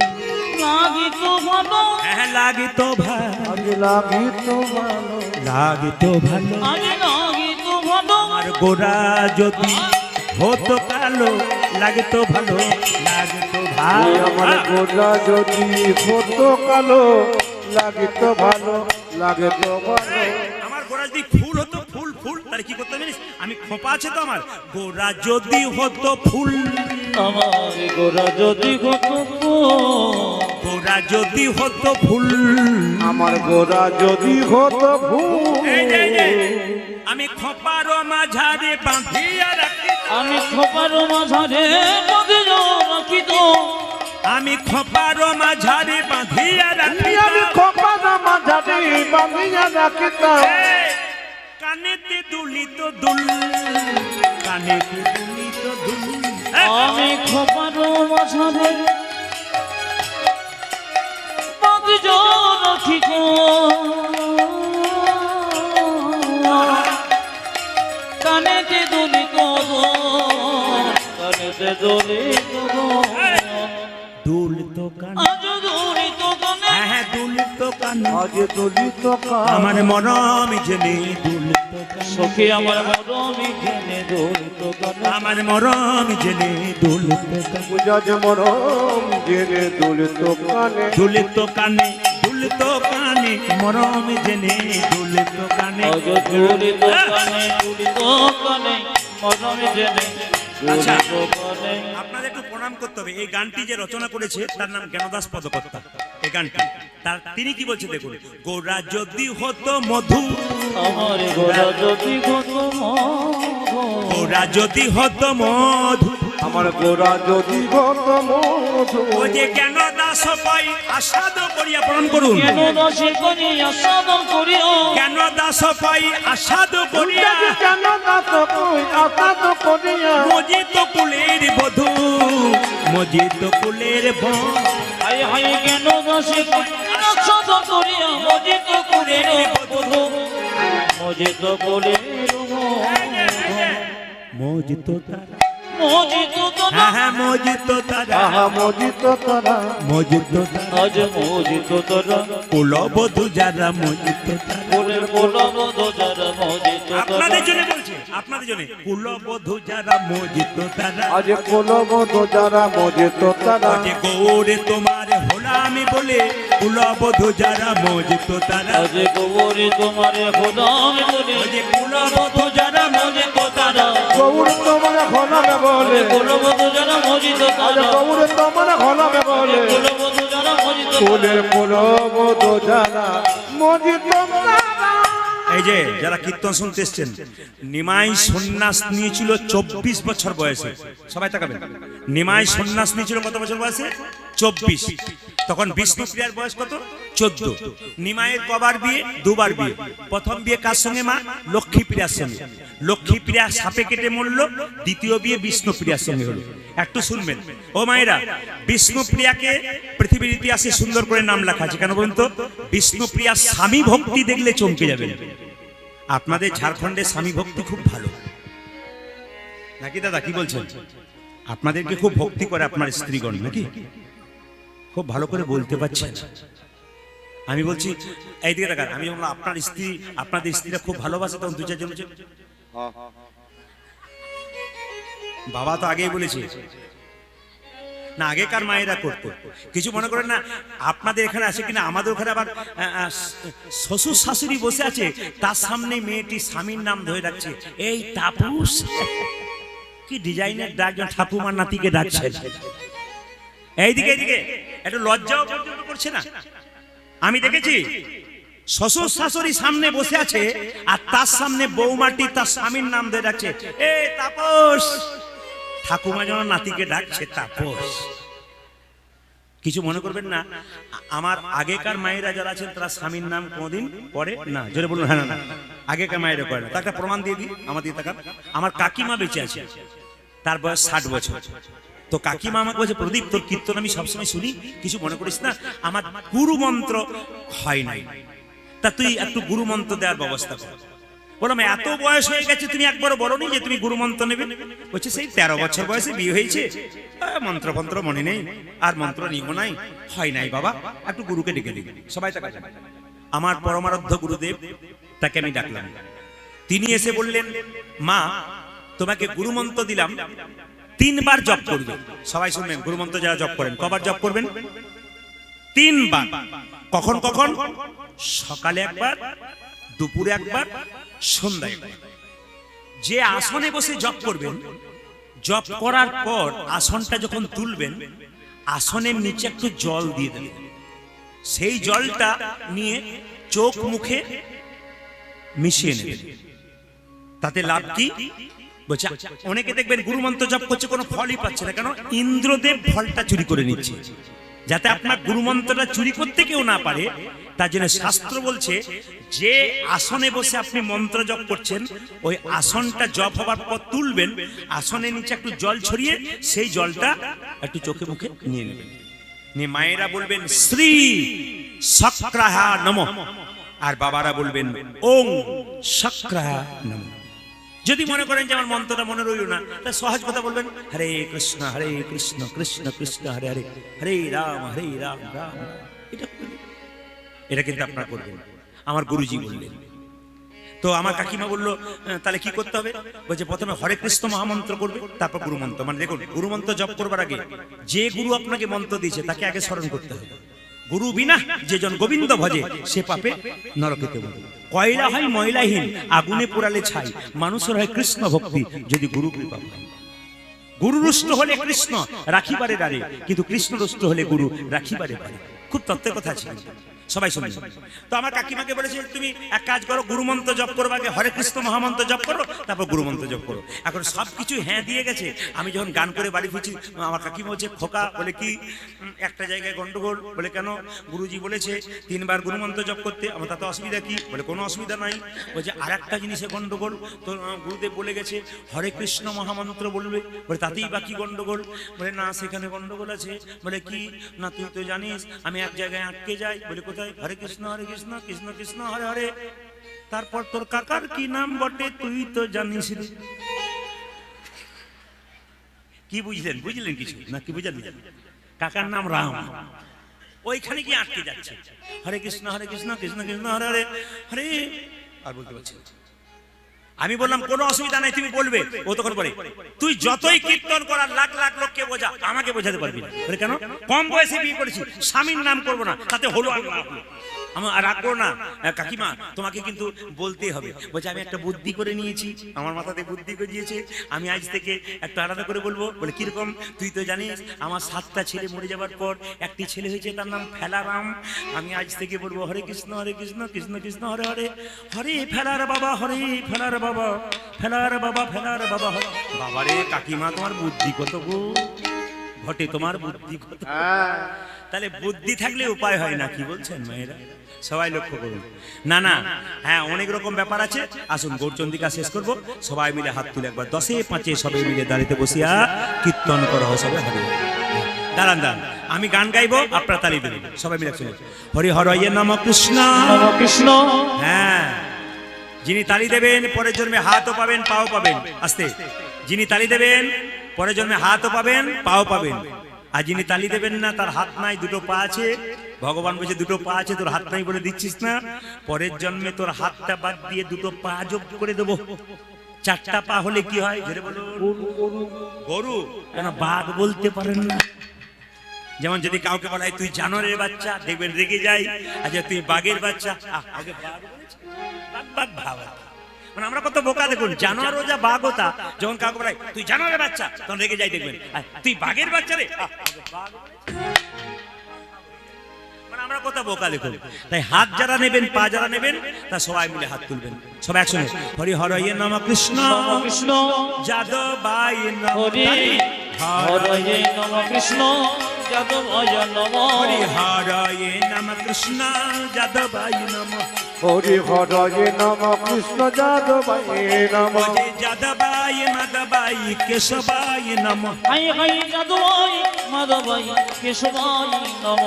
লাগিত ভালো, হ্যাঁ লাগিতো ভালো, আজ লাগিত ভালো, লাগিতো ভালো। আমি লাগিত ভালো। আমার গোরা যদি হতো কালো, লাগিতো ভালো, লাগিতো ওই ভালো। আমার গোরা যদি হতো কালো, লাগিত ভালো, লাগিত ভালো। আমার গোরা যদি ফুল হতো, ফুল ফুল তাহলে কি করতে জানিস, আমি খোপা আছে তো আমার, গোরা যদি হতো ফুল, আমার গোরা যদি হতো গোরা যদি হতো ফুল, আমার গোরা যদি হতো এই যে, এই যে, ভুল। আমি খোপার মাঝারে বাঁধিয়া রাখিতাম। আমি খোপার মাঝারে বাঁধিল রাখিত। আমি খোপার মাঝারে বাঁধিয়া আমি রাখিতাম। খোপার মাঝারে বাঁধিয়া রাখিতাম। এই, কানেতে দুলিত দুল, কানেতে দুলিত দুল। আমি খোপার মাঝারে বাঁধিল রাখিত। কানেতে দলিত কানেতে দলিত দুল তো কান, আজ দলিত কানে হ্যাঁ হ্যাঁ দুল তো কান, আজ দলিত আমার মরম জেনে দুল তো কান, সখী আমার মরমি ঘেনে দলিত কানে। আমার মরম জেনে দুল তো কান, পূজা যে মরম জেনে দলিত কানে। দুল তো কানে, দুল তো কানে, মরম জেনে দুল তো কানে। আজ দলিত কানে দলিত কানে মরমি ঘেনে আচ্ছা, দলিত কানে। আপনাদের একটু প্রণাম করতে হবে। এই গানটি যে রচনা করেছে তার নাম জ্ঞানদাস পদকর্তা। এই গানটি তার তিনি কি বলছে দেখুন, গোরা যদি হতো মধু, আমার গোরা যদি হতো মধু। গোরা যদি হতো মধু, আমার গোরা যদি হতো মধু। ও যে জ্ঞান দাস পাই আস্বাদ করিয়া প্রণাম করুন, কেন দাসে করি আস্বাদন করিও। জ্ঞান দাস পাই আস্বাদ করিয়া, কেন দাস কই আসাদ করিয়া। মজিত কুলের বধূ, মজিত কুলের বধূ। হাই হাই কেন দাসে করি আস্বাদন করিয়া। মজিত কুলের বধূ, মজিত কুলের বধূ। মোজিত তারা, মোজিত তারা হ্যাঁ হ্যাঁ মোজিত তারা, আহা মোজিত তারা মোজিত তারা, আজ মোজিত তারা কুলবধূ যারা মোজিত তারা। ফুলের গোলাবধূ যারা মোজিত তারা আপনাদের জন্য বলছি, আপনাদের জন্য কুলবধূ যারা মোজিত তারা, আজ কুলবধূ যারা মোজিত তারা যে গৌরে তোমার হোলামি বলে কুলবধূ যারা মোজিত তারা, আজ গৌরী তোমারে খোদামি বলে যে কুলবধূ যারা মোজিত তারা গৌর তোমার ঘনাবে বলে কুলবধূ যারা মোজিত আজ তারা গৌর তোমার ঘনাবে বলে কুলবধূ যারা মোজিত তারা ফুলের কুলবধূ যারা মোজিত তারা এই যে যারা কীর্তন শুনতে এসছেন, নিমাই সন্ন্যাস নিয়েছিল 24 বছর বয়সে। সবাই তাকাবেন, নিমাই সন্ন্যাস নিয়েছিল কত বছর বয়সে? 24। তখন বিষ্ণুপ্রিয়ার বয়স কত? 14। নিমাইয়ের কবার বিয়ে? দুবার বিয়ে। প্রথম বিয়ে কার সঙ্গে? মা লক্ষ্মীপ্রিয়ার সঙ্গে। লক্ষ্মীপ্রিয়া সাপে কেটে মরল। দ্বিতীয় বিয়ে বিষ্ণুপ্রিয়ার সঙ্গে হলো। একটু শুনবেন ও মায়েরা, বিষ্ণুপ্রিয়াকে পৃথিবীর ইতিহাসে সুন্দর করে নাম লেখা আছে। কেন বলুন তো? বিষ্ণুপ্রিয়ার স্বামী ভক্তি দেখলে চমকে যাবেন। আপনাদের ঝাড়খণ্ডের স্বামী ভক্তি খুব ভালো নাকি দাদা? কি বলছেন? আপনাদেরকে খুব ভক্তি করে আপনার স্ত্রীগণ নাকি? খুব ভালো করে বলতে পারছেন। আমি বলছি এইদিকে দেখান, আমি বললাম আপনার স্ত্রী, আপনাদের স্ত্রীরা খুব ভালোবাসে, তখন দু চারজন বলছে বাবা তো আগেই বলেছে না, আগেকার মায়েরা করতো। কিছু মনে করেন না, আপনাদের এখানে আছে কিনা, আমাদের ওখানে আবার শ্বশুর শাশুড়ি বসে আছে, তার সামনে মেয়েটি স্বামীর নাম ধরে রাখছে, এই তাপস। কি ডিজাইনের ডাক, ঠাকুমার নাতিকে ডাকছে। এইদিকে এইদিকে একটু লজ্জাও পর্যন্ত করছে না। আমি দেখেছি শ্বশুর শাশুড়ি সামনে বসে আছে, আর তার সামনে বৌমাটি তার স্বামীর নাম ধরে ডাকছে, এই তাপস। ঠাকুমা যেন নাতিকে ডাকছে তাপস। কিছু মনে করবেন না, আমার আগেকার মায়েরা যারা আছেন তারা স্বামীর নাম কোনদিন পড়ে না। জোরে বলুন হ্যাঁ না? আগেকার মায়েরা করে না। তার একটা প্রমাণ দিয়ে দিই, আমাদের তাকান। আমার কাকিমা বেঁচে আছে, তার বয়স 60 বছর। তো কাকিমা আমাকে বলছে, প্রদীপ তোর কীর্তন আমি সবসময় শুনি, কিছু মনে করিস না, আমার গুরু মন্ত্র হয় নাই, তা তুই একটু গুরু মন্ত্র দেওয়ার ব্যবস্থা কর। বললাম এত বয়স হয়ে গেছে, তুমি একবারও বলোনি যে তুমি গুরু মন্ত্র নেবে? বলছে সেই 13 বছর বয়সে বিয়ে হয়েছে, মন্ত্র ফন্ত্র মনে নেই, আর মন্ত্র নিব নাই, হয় নাই বাবা, একটু গুরুকে ডেকে দিবি। সবাই তাকে, আমার পরমারাধ্য গুরুদেব, তাকে আমি ডাকলাম। তিনি এসে বললেন, মা তোমাকে গুরু মন্ত্র দিলাম, 3 বার জপ করবে। সবাই শুনবেন, গুরু মন্ত্র যারা জপ করেন কবার জপ করবেন? 3 বার। কখন কখন? সকালে একবার, দুপুরে একবার, সন্ধ্যায় একবার। যে আসনে বসে জপ করবেন, জপ করার পর আসনটা যখন তুলবেন, আসনের নিচে একটু জল দিয়ে দেবেন। সেই জলটা নিয়ে চোখ মুখে মিশিয়ে নেবেন। তাতে লাভ কি? বলছে অনেকে দেখবেন গুরু মন্ত্র জপ করছে, কোনো ফলই পাচ্ছে না। কেন? ইন্দ্রদেব ফলটা চুরি করে নিচ্ছে। যাতে আপনার গুরু মন্ত্রটা চুরি করতে কেউ না পারে, তার জন্য শাস্ত্র বলছে, যে আসনে বসে আপনি মন্ত্র জপ করছেন, ওই আসনটা জপ হবার পর তুলবেন, আসনের নিচে একটু জল ছড়িয়ে সেই জলটা একটু চোখে মুখে নিয়ে নেবেন। নিয়ে মায়েরা বলবেন শ্রী শক্রাহা নমঃ, আর বাবারা বলবেন ওং শক্রাহা নমঃ। যদি মনে করেন যে আমার মন্ত্রটা মনে রইল না, তা সহজ কথা বলবেন, হরে কৃষ্ণ কৃষ্ণ কৃষ্ণ হরে হরে, হরে রাম রাম রাম। এটা কিন্তু আপনারা করবেন, আমার গুরুজি বললেন। তো আমার কাকিমা বলল, তাহলে কি করতে হবে? বলছে প্রথমে হরে কৃষ্ণ মহামন্ত্র করবে, তারপর গুরু মন্ত্র। মানে দেখুন, গুরু মন্ত্র জপ করবার আগে যে গুরু আপনাকে মন্ত্র দিয়েছে তাকে আগে স্মরণ করতে হবে। গুরু বিনা যে জন গোবিন্দ ভজে, সে পাপে নরকেতে বলে। কয়লা হয় ময়লাহীন, আগুনে পোড়ালে ছাই। মানুষের হয় কৃষ্ণ ভক্তি, যদি গুরু কৃপা পায়। গুরু রুষ্ট হলে কৃষ্ণ রাখিবারে ডারে, কিন্তু কৃষ্ণ রুষ্ট হলে গুরু রাখিবারে পারে। খুব তত্ত্বের কথা আছে, সবাই শুনে। তো আমার কাকিমাকে বলেছে, তুমি এক কাজ করো, গুরু মন্ত্র জপ করবো, আগে হরে কৃষ্ণ মহামন্ত্র জপ করো, তারপর গুরু মন্ত্র জপ করো। এখন সবকিছু হ্যাঁ দিয়ে গেছে। আমি যখন গান করে বাড়ি ফিরছি, আমার কাকিমা বলছে, খোকা বলে কি একটা জায়গায় গন্ডগোল? বলে কেন? গুরুজি বলেছে 3 বার গুরু মন্ত্র জপ করতে। আমার তাতে অসুবিধা কি? বলে কোনো অসুবিধা নাই। বলছে আর একটা জিনিসে গন্ডগোল, তো গুরুদেব বলে গেছে হরে কৃষ্ণ মহামন্ত্র বলবে। বলে তাতেই বা কি গন্ডগোল? বলে না, সেখানে গন্ডগোল আছে। বলে কি? না তুই তো জানিস আমি এক জায়গায় আটকে যাই। বলে কোথায়? হরে কৃষ্ণ কৃষ্ণ কৃষ্ণ হরে হরে। তারপর তোর কাকার কি নাম বটে তুই তো জানিস রে। কি বুঝলেন? বুঝলেন কিছু না? কি বুঝলেন? কাকার নাম রাম, ওইখানে গিয়ে আটকে যাচ্ছে। হরে কৃষ্ণ কৃষ্ণ কৃষ্ণ হরে হরে হরে, আর বলতে পারছি না। আমি বললাম কোনো অসুবিধা নাই, তুমি বলবে। ও তখন বলে তুই যতই কীর্তন করার লাখ লাখ লোককে বোঝা, আমাকে বোঝাতে পারবি না। বলে কেন? কম বয়সে বিয়ে করেছি, স্বামীর নাম করবো না, তাতে হলো আর না হলো। আমার রাখবো না কাকিমা, তোমাকে কিন্তু বলতেই হবে। বলছে আমি একটা বুদ্ধি করে নিয়েছি, আমার মাথাতে বুদ্ধি গজিয়েছে, আমি আজ থেকে একটা আলাদা করে বলবো। বলে কিরকম? তুই তো জানিস আমার 7টা ছেলে মরে যাবার পর একটি ছেলে হয়েছে, তার নাম ফেলারাম। আমি আজ থেকে বলবো হরে কৃষ্ণ কৃষ্ণ কৃষ্ণ হরে হরে হরে ফেলার বাবা, হরে ফেলার বাবা, ফেলার বাবা, ফেলার বাবা। বাবারে কাকিমা, তোমার বুদ্ধি কত গো ঘটে, তোমার বুদ্ধি কত। তাহলে বুদ্ধি থাকলে উপায় হয় না, কি বলছেন মায়েরা? সবাই লক্ষ্য করুন। না না, হ্যাঁ অনেক রকম ব্যাপার আছে। আসুন গৌরচন্দ্রিকা শেষ করব, সবাই মিলে হাত তুলে একবার 10এ 5 সবাই মিলে দাঁড়িয়ে বসিয়া কীর্তন করা হয় সবাই। হরে দাঁড়ান দাঁড়ান, আমি গান গাইবো, আপনারা তালি দেবেন সবাই মিলে শুনে। হরি হরয়ে নম কৃষ্ণ কৃষ্ণ। হ্যাঁ, যিনি তালি দেবেন পরের জন্মে হাতও পাবেন পাও পাবেন। আস্তে, যিনি তালি দেবেন পরের জন্মে হাতও পাবেন পাও পাবেন। আর যিনি তালি দেবেন না, তার হাত নাই, দুটো পা আছে। ভগবান বলছে দুটো পা আছে, তোর হাত নাই বলে দিচ্ছিস না, পরের জন্মে তোর হাতটা বাদ দিয়ে দুটো পা যোগ করে দেবো। 4টা পা হলে কি হয়? গরু। কেন বাঘ বলতে পারেন না? যেমন যদি কাউকে বলা হয় তুই জানোয়ারের বাচ্চা, দেখবেন রেগে যায়। আচ্ছা তুই বাঘের বাচ্চা, আগে বাঘ বলেছে, বাঘ ভাবা। মানে আমরা কত বোকা দেখুন, জানোয়ারও যা বাঘ হতা, যখন কাউকে বলা হয় তুই জানোয়ারের বাচ্চা, তখন রেগে যাই। দেখবেন তুই বাঘের বাচ্চা রে, মানে আমরা কত বোকা দেখুন। তাই হাত যারা নেবেন, পা যারা নেবেন, তা সবাই মিলে হাত তুলবেন সবাই একসঙ্গে। হরি হরয়ে নম কৃষ্ণ কৃষ্ণ যাদবায় হরি হরয়ে নম কৃষ্ণ যাদবায় নম। হরি হরয়ে নম কৃষ্ণ যাদবায় নম। হরি হরয়ে নম কৃষ্ণ যাদবায় নম। যাদবায় মাধবায় কেশবায় নম। হাই হাই যাদবায় মাধবায় কেশবায় নম।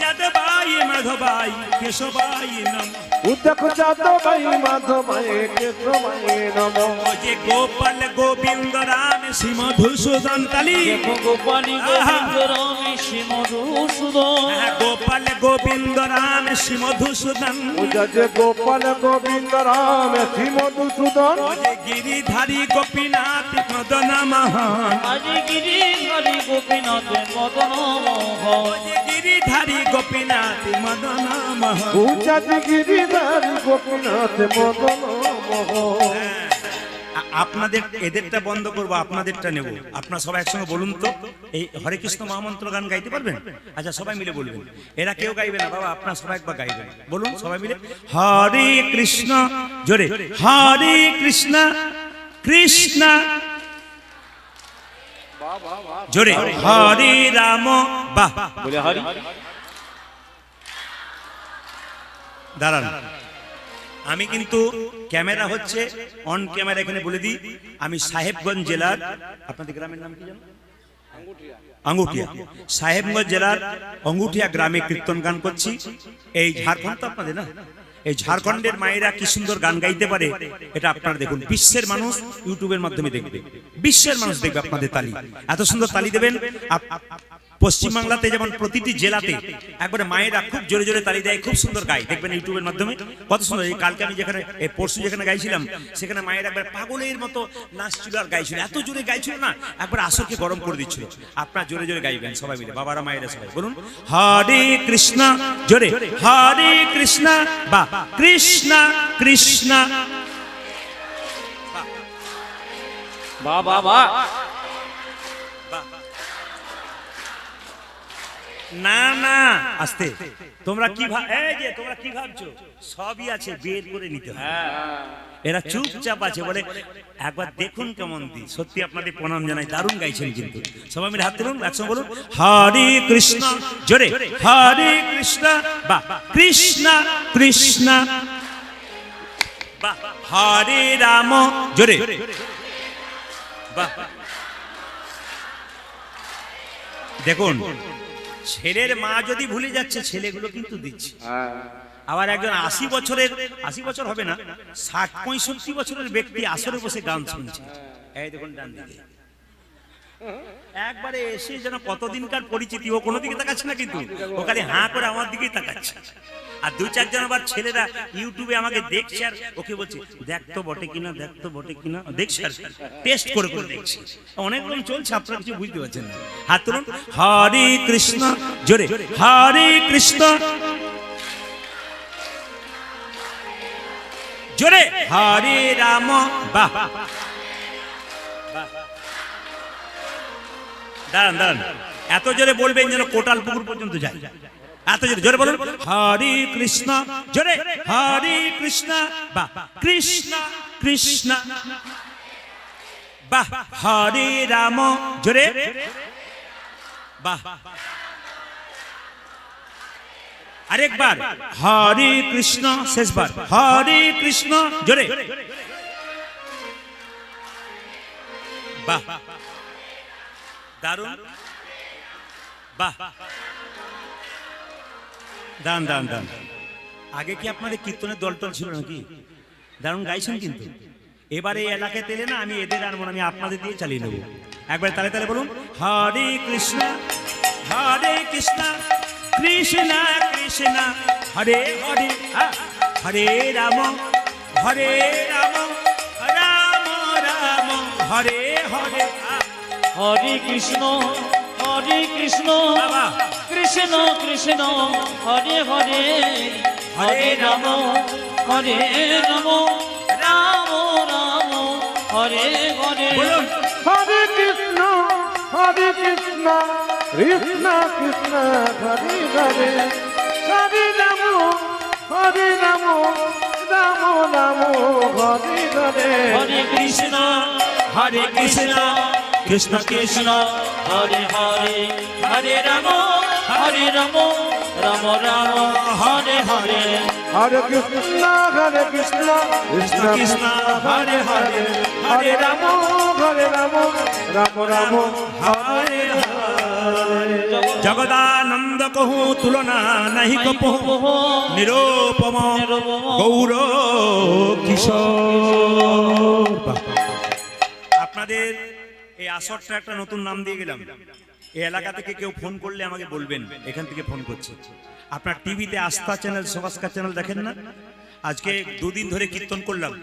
যাদবায় মাধবায় কেশবায় নম। দেখো যাদবায় মাধবায় কেশবায় নম। গোপাল গোবিন্দ রাম শ্রী মধুসূদন তালি। গোপালী গোবিন্দ রাম শ্রী মধুসূদন। গোপাল গোবিন্দ রাম শ্রী মধুসূদন। গোপাল গোবিন্দ রাম শ্রী মধুসূদন। গিরিধারী গোপীনাথ মদন মোহন। গিরিধারী গোপীনাথ মদন মোহন। গিরিধারী গোপীনাথ মদন মোহন। গিরিধারী গোপীনাথ মদন মোহন। আপনাদের এদেরটা বন্ধ করবো, আপনাদেরটা নেব। আপনারা সবাই একসঙ্গে বলুন তো, এই হরে কৃষ্ণ মহামন্ত্র গান গাইতে পারবেন? আচ্ছা সবাই মিলে বলবেন। এরা কেউ গাইবে না বাবা, আপনারা সবাই একবার গাইবেন। বলুন সবাই মিলে হরে কৃষ্ণ, জোরে হরে কৃষ্ণ কৃষ্ণ, জোরে হরে রাম। বাহ, বলে হরি। দাঁড়ান, আমি কিন্তু ক্যামেরা হচ্ছে অন ক্যামেরা, এখানে বলে দিই আমি সাহেবগঞ্জ জেলার, আপনাদের গ্রামের নাম কি জানো? আঙ্গুঠিয়া। সাহেবগঞ্জ জেলার আঙ্গুঠিয়া গ্রামে কীর্তন গান করছি। এই ঝাড়খণ্ড তো আপনাদের না, এই ঝাড়খণ্ডের মায়েরা কি সুন্দর গান গাইতে পারে, এটা আপনারা দেখুন। বিশ্বের মানুষ ইউটিউবের মাধ্যমে দেখবে, বিশ্বের মানুষ দেখবে আপনাদের তালি। এত সুন্দর তালি দেবেন। পশ্চিমবাংলাতে যেমন প্রতিটি জেলাতে একবারে মায়েরা খুব জোরে জোরে তালি দেয়, খুব সুন্দর গায়, দেখবেন ইউটিউবের মাধ্যমে কত সুন্দর। এই কালকে আমি যেখানে, এই পরশু যেখানে গাইছিলাম, সেখানে মায়েরা একবার পাগলের মতো নাচছিল আর গাইছিল, এত জোরে গাইছিল না, একবার আসরকে গরম করে দিচ্ছিল। আপনারা জোরে জোরে গাইবেন সবাই মিলে, বাবারা মায়েরা সবাই বলুন হরে কৃষ্ণ, জোরে হরে কৃষ্ণ বা কৃষ্ণ কৃষ্ণ। বাবা বা না না আস্তে, তোমরা কি এই যে তোমরা কি ভাবছো? সবই আছে, বের করে নিতে হয়। এরা চুপচাপ আছে, বলে একবার দেখুন কেমন দি। সত্যি আপনাদের প্রণাম জানাই, দারুণ গাইছেন কিন্তু। সবাই মিলে হাত তুলুন, একসঙ্গে বলুন হরে কৃষ্ণ, জোরে হরে কৃষ্ণ বা কৃষ্ণ কৃষ্ণ বা হরে রাম, জোরে বাহ। দেখুন, ছেলের মা যদি ভুলে যাচ্ছে, ছেলেগুলো কিন্তু দিচ্ছে। আবার একজন 80 বছরের, 80 বছর হবে না, 60-65 বছরের ব্যক্তি আসরে বসে গান শুনছে। এই দেখুন ডান দিকে একবারে এসে যেন কতদিনকার পরিচিতি, ও কোনো দিকে তাকাচ্ছে না, কিন্তু ও খালি হাঁ করে আমার দিকেই তাকাচ্ছে। আর দু চারজন আবার ছেলেরা ইউটিউবে আমাকে দেখছে আর ওকে বলছে দেখতো বটে কিনা, দেখতো বটে কিনা, দেখছে আর টেস্ট করে করে দেখছে। অনেকক্ষণ চলছে, আপনারা কিছু বুঝতে পারছেন না। হাত তুলুন। হরে কৃষ্ণ, জোরে হরে কৃষ্ণ, জোরে হরে রাম। বাহ, দাঁড়ান দাঁড়ান, এত জোরে বলবেন যেন কোটাল পুকুর পর্যন্ত যায়। এত জোরে, জোরে বলুন হরে কৃষ্ণ, জোরে হরে কৃষ্ণ, বাহ কৃষ্ণ কৃষ্ণ, বাহ হরে রাম, জোরে বাহ। আরেকবার হরে কৃষ্ণ, শেষবার হরে কৃষ্ণ, জোরে বাহ, দারুণ, বাহ। দান দান দান। আগে কি আপনাদের কীর্তনের দল টল ছিল নাকি? দারুণ গাইছেন কিন্তু। এবারে এই এলাকাতে এলে না, আমি এদের আনবো না, আমি আপনাদের দিয়ে চালিয়ে নেবো। একবার তালে তালে বলুন হরে কৃষ্ণ, হরে কৃষ্ণ, কৃষ্ণ কৃষ্ণ, হরে হরে, হরে রাম, হরে রাম, রাম রাম, হরে হরে। হরে কৃষ্ণ, হরে কৃষ্ণ, কৃষ্ণ কৃষ্ণ, হরে হরে, হরে রাম, হরে রাম, রাম রাম, হরে হরে। বলুন হরে কৃষ্ণ, হরে কৃষ্ণ, কৃষ্ণ কৃষ্ণ, হরে হরে, হরে রাম, হরে রাম, রাম রাম, হরে হরে। হরে কৃষ্ণ, হরে কৃষ্ণ, কৃষ্ণ কৃষ্ণ, হরে হরে, হরে রাম, হরে রাম, রাম রাম, হরে হরে। হরে কৃষ্ণ, হরে কৃষ্ণ, কৃষ্ণ কৃষ্ণ, হরে হরে, হরে রাম, হরে রাম, রাম রাম, হরে হরে। জগদানন্দ কহু তুলনা নাহি কপহু, নিরূপম গৌর কিশোর। আপনাদের এই আসরটা একটা নতুন নাম দিয়ে গেলাম। এই এলাকা থেকে কেউ ফোন করলে আমাকে বলবেন এখান থেকে ফোন করছে। আপনার টিভিতে আস্থা চ্যানেল, সমাজকার চ্যানেল দেখেন না? আজকে দুদিন ধরে কীর্তন করলাম।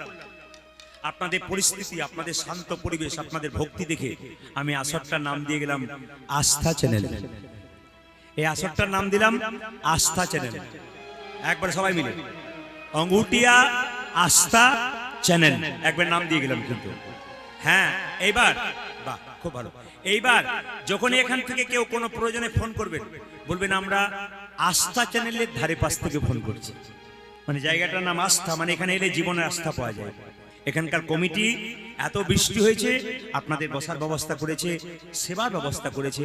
আপনাদের পরিস্থিতি, আপনাদের শান্ত পরিবেশ, আপনাদের ভক্তি দেখে আমি আসরটার নাম দিয়ে গেলাম আস্থা চ্যানেল। এই আসরটার নাম দিলাম আস্থা চ্যানেল। একবার সবাই মিলে অঙ্গুটিয়া আস্থা চ্যানেল একবার নাম দিয়ে গেলাম কিন্তু। হ্যাঁ, এইবার বাহ, খুব ভালো। এইবার যখনই এখান থেকে কেউ কোনো প্রয়োজনে ফোন করবেন, বলবেন আমরা আস্থা চ্যানেলের ধারে পাশ থেকে ফোন করছি। মানে জায়গাটার নাম আস্থা, মানে এখানে এলে জীবনের আস্থা পাওয়া যায়। এখানকার কমিটি এত বৃষ্টি হয়েছে, আপনাদের বসার ব্যবস্থা করেছে, সেবার ব্যবস্থা করেছে,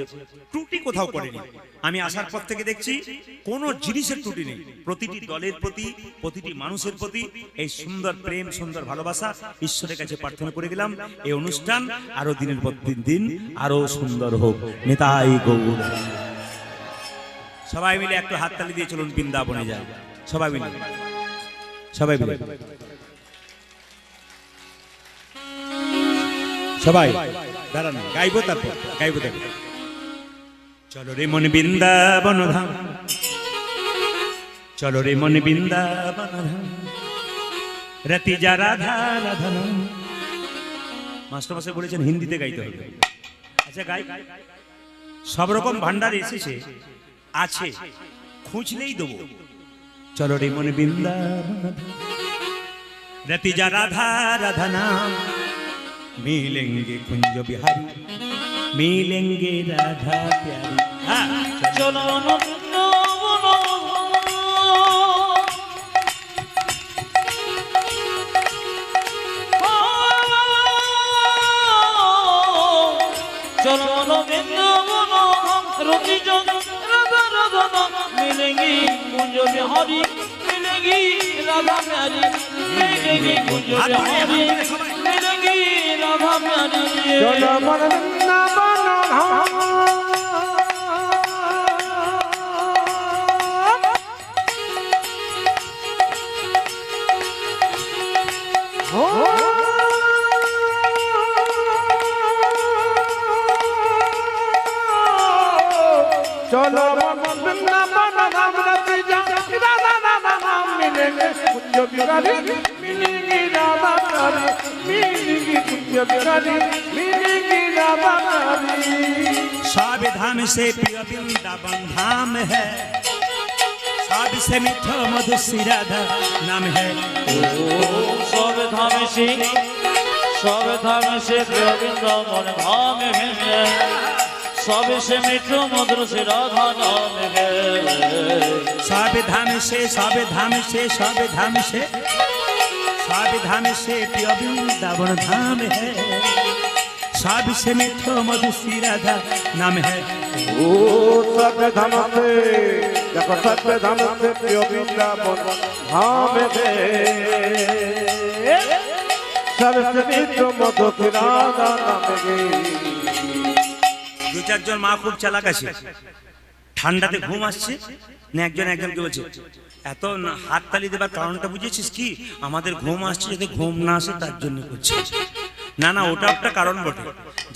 ত্রুটি কোথাও করেনি। আমি আসার পর থেকে দেখছি কোনো জিনিসের ত্রুটি নেই। প্রতিটি দলের প্রতি, প্রতিটি মানুষের প্রতি এই সুন্দর প্রেম, সুন্দর ভালোবাসা ঈশ্বরের কাছে প্রার্থনা করে গেলাম। এই অনুষ্ঠান আরো দিনের পর দিন আরো সুন্দর হোক। নিতাই গৌর। সবাই মিলে একটু হাততালি দিয়ে চলুন, বৃন্দাবনে যায়। সবাই মিলে, সবাই মিলে, সবাই দাঁড়ান, গাইবো তারপর, গাইবো তারপর। চলো রে মন বৃন্দাবন ধাম, চলো রে মন বৃন্দাবন ধাম, রতি যা রাধা রাধা নাম। মাস্টার মশাই বলেছেন হিন্দিতে গাইতে হবে। আচ্ছা গাই। সব রকম ভান্ডার এসেছে, আছে, খুঁজলেই দেবো। চলো রে মন বৃন্দাবন ধাম, রতি যা রাধা রাধা নাম, मिलेंगे कुंज बिहारी, मिलेंगे राधा प्यारी। চলো চলো বৃন্দাবন, রতি রাধা রাধা, মিলেঙ্গি কুঞ্জ বিহারি, মিলেঙ্গি রাধা প্যারি, মিলেঙ্গি কুঞ্জ বিহারি, মিলেঙ্গি রাধা প্যারি। চলো মন বৃন্দাবন ধাম, बिहारी मिलेंगी राधा प्यारी मिलेंगी कुंज बिहारी मिलेंगी राधा प्यारी सब धाम से प्रिय वृंदावन धाम है सबसे मीठो मधुर राधा नाम है सब धाम से प्रिय वृंदावन धाम है सबसे मीठो मधुर से राधा नाम है सब धाम से प्रिय वृंदावन धाम है सबसे मीठो मधुर राधा नाम है ओ सत्य धाम से देखो सत्य धाम से प्रिय वृंदावन धाम है सबसे मीठो मधुर राधा नाम है দু চারজন মা খুব চালাক আছে ঠান্ডাতে ঘুম আসছে না একজনকে বলছে এত হাততালি দেবার কারণটা বুঝেছিস কি আমাদের ঘুম আসছে যাতে ঘুম না আসে তার জন্য করছে না না ওটা একটা কারণ বটে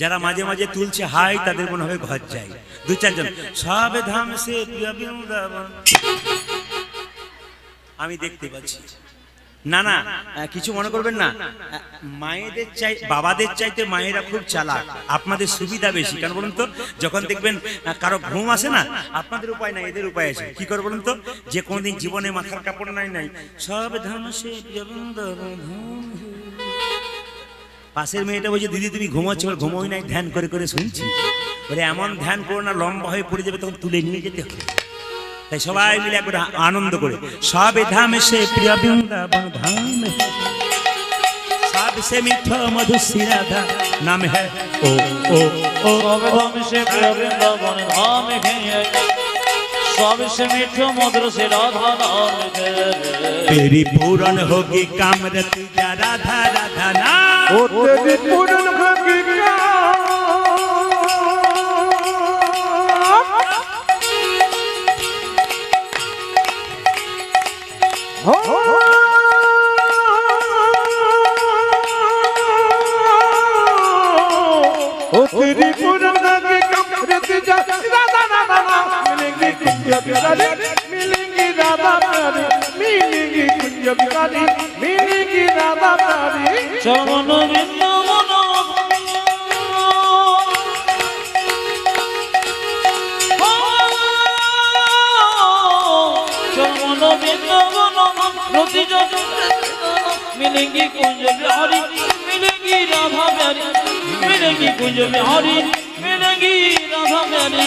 যারা মাঝে মাঝে তুলছে হাই তাদের মনে হবে ঘর যায় দু চারজন সব ধাম সে প্রিয় বৃন্দাবন আমি দেখতে পাচ্ছি না না কিছু মনে করবেন না মায়েদের চাই বাবাদের চাইতে মায়েরা খুব চালাক আপনাদের সুবিধা বেশি কেন বলুন তো যখন দেখবেন কারো ঘুম আসে না আপনাদের উপায় নাই এদের উপায় আছে কি করে বলুন তো যে কোনদিন জীবনে মাথার কাপড় নাই সব ধাম সে পাশের মেয়েটা বলছে দিদি তুমি ঘুমাচ্ছ ঘুমোই নাই ধ্যান করে করে শুনছি বলে এমন ধ্যান করো না লম্বা হয়ে পড়ে যাবে তখন তুলে নিয়ে যেতে হবে তাই সবাই মিলে একবার আনন্দ করে সব ধাম সে প্রিয় বৃন্দাবন ধাম सबसे मीठो मधुर राधा नाम है ओ ओ ओ सब धाम से प्रिय वृंदावन धाम है सबसे मीठो मधुर से राधा नाम है तेरी पूर्ण होगी कामरत या राधा राधा नाम ओ तेरी पूर्ण होगी हो ओ तेरी पूर्ण होगी कामरत या राधा राधा नाम मिलेंगी कुंज बिहारी मिलेंगी राधा प्यारी मिलेंगी कुंज बिहारी मिलेंगी राधा प्यारी चरण वृंदावन चरण वृंदावन प्रति मिलेंगी कुंज बिहारी मिलेंगी राधा प्यारी मिलेंगी कुंज बिहारी मिलेंगी राधा प्यारी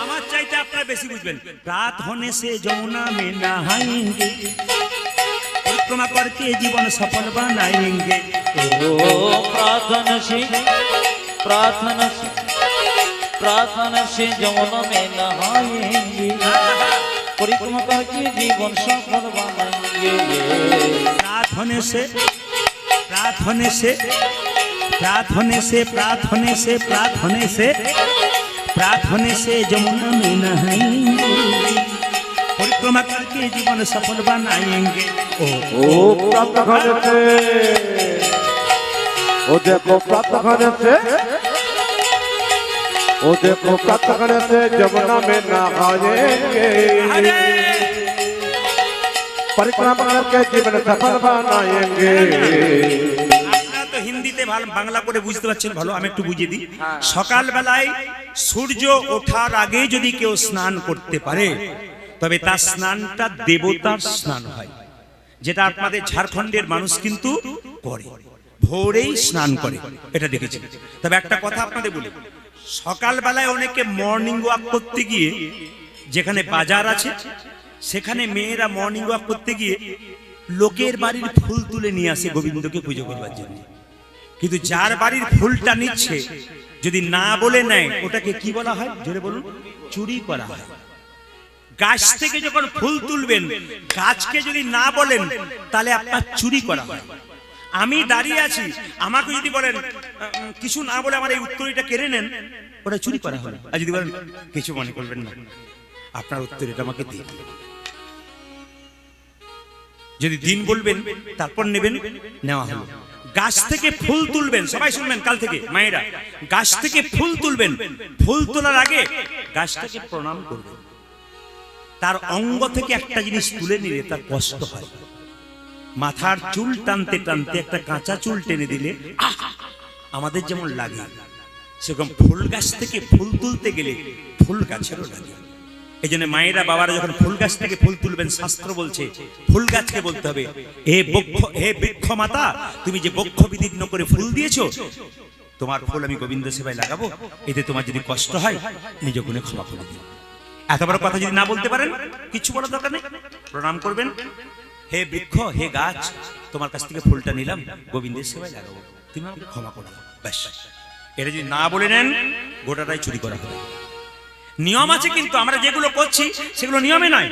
আমার চাইতে আপনারা বেশি বুঝবেন রাত होने से যमुना में नहाएंगे परिक्रमा करके जीवन सफल बनाएंगे ओ प्रार्थना से जमुना में नहाएंगे परिक्रमा करके जीवन सफल बनाएंगे रात होने से जमुना में नहाएंगे परिक्रमा करके जीवन सफल बनाएंगे ओ ओ प्रातः से ओ देखो प्रातः से जमुना में नहाएंगे परिक्रमा करके जीवन सफल बनाएंगे আপনারা তো হিন্দিতে ভালো বাংলা করে বুঝতে পারছেন ভালো আমি একটু বুঝিয়ে দিই সকাল বেলায় সূর্য ওঠার আগে যদি কেউ স্নান করতে পারে তবে তার স্নানটা দেবতার স্নান হয় যেটা আপনাদের ঝাড়খণ্ডের মানুষ কিন্তু করে ভোরেই স্নান করে এটা দেখেছি তবে একটা কথা আপনাদের বলি সকাল বেলায় অনেকে মর্নিং ওয়াক করতে গিয়ে যেখানে বাজার আছে সেখানে মেয়েরা মর্নিং ওয়াক করতে গিয়ে লোকের বাড়ির ফুল তুলে নিয়ে আসে গোবিন্দকে পুজো করবার জন্য কিন্তু যার বাড়ির ফুলটা নিচ্ছে যদি না বলে নেয় ওটাকে কি বলা হয় জোরে বলুন চুরি করা হয় গাছ থেকে যখন ফুল তুলবেন গাছকে যদি না বলেন তাহলে আপনার চুরি করা হয় আমি দাঁড়িয়ে আছি আমাকে যদি বলেন কিছু না বলে আমার এই উত্তরটা কেড়ে নেন ওটা চুরি করা হলো আর যদি বলেন কিছু মনে করবেন না আপনার উত্তর এটা আমাকে দিন যদি দিন বলবেন তারপর নেবেন নেওয়া হলো গাছ থেকে ফুল তুলবেন সবাই শুনবেন কাল থেকে মায়েরা গাছ থেকে ফুল তুলবেন ফুল তোলার আগে গাছটাকে প্রণাম করবেন তার অঙ্গ থেকে একটা জিনিস তুলে নিলে তার কষ্ট হয় মাথার চুল টানতে টানতে একটা কাঁচা চুল টেনে দিলে আহ! আমাদের যেমন লাগে, সেরকম ফুল গাছ থেকে ফুল তুলতে গেলে ফুল গাছেরও লাগে। এই জন্য মায়েরা বাবারা যখন ফুল গাছ থেকে ফুল তুলবেন, শাস্ত্র বলছে ফুল গাছকে বলতে হবে, হে বৃক্ষ মাতা, তুমি যে বক্ষ বিদীর্ণ করে ফুল দিয়েছো, তোমার ফুল আমি গোবিন্দ সেবায় লাগাবো, এতে তোমার যদি কষ্ট হয় নিজ গুণে ক্ষমা করে দিন। এত বড় কথা যদি না বলতে পারেন, কিছু বলার দরকার নেই, প্রণাম করবেন, হে বৃক্ষ, হে গাছ, তোমার কাছ থেকে ফুলটা নিলাম, গোবিন্দের সেবায় লাগাবো, তুমি আমাকে ক্ষমা করো, ব্যাস। এটা যদি না বলে নেন, গোটাটাই চুরি করা হবে। নিয়ম আছে, কিন্তু আমরা যেগুলো করছি সেগুলো নিয়মে নয়।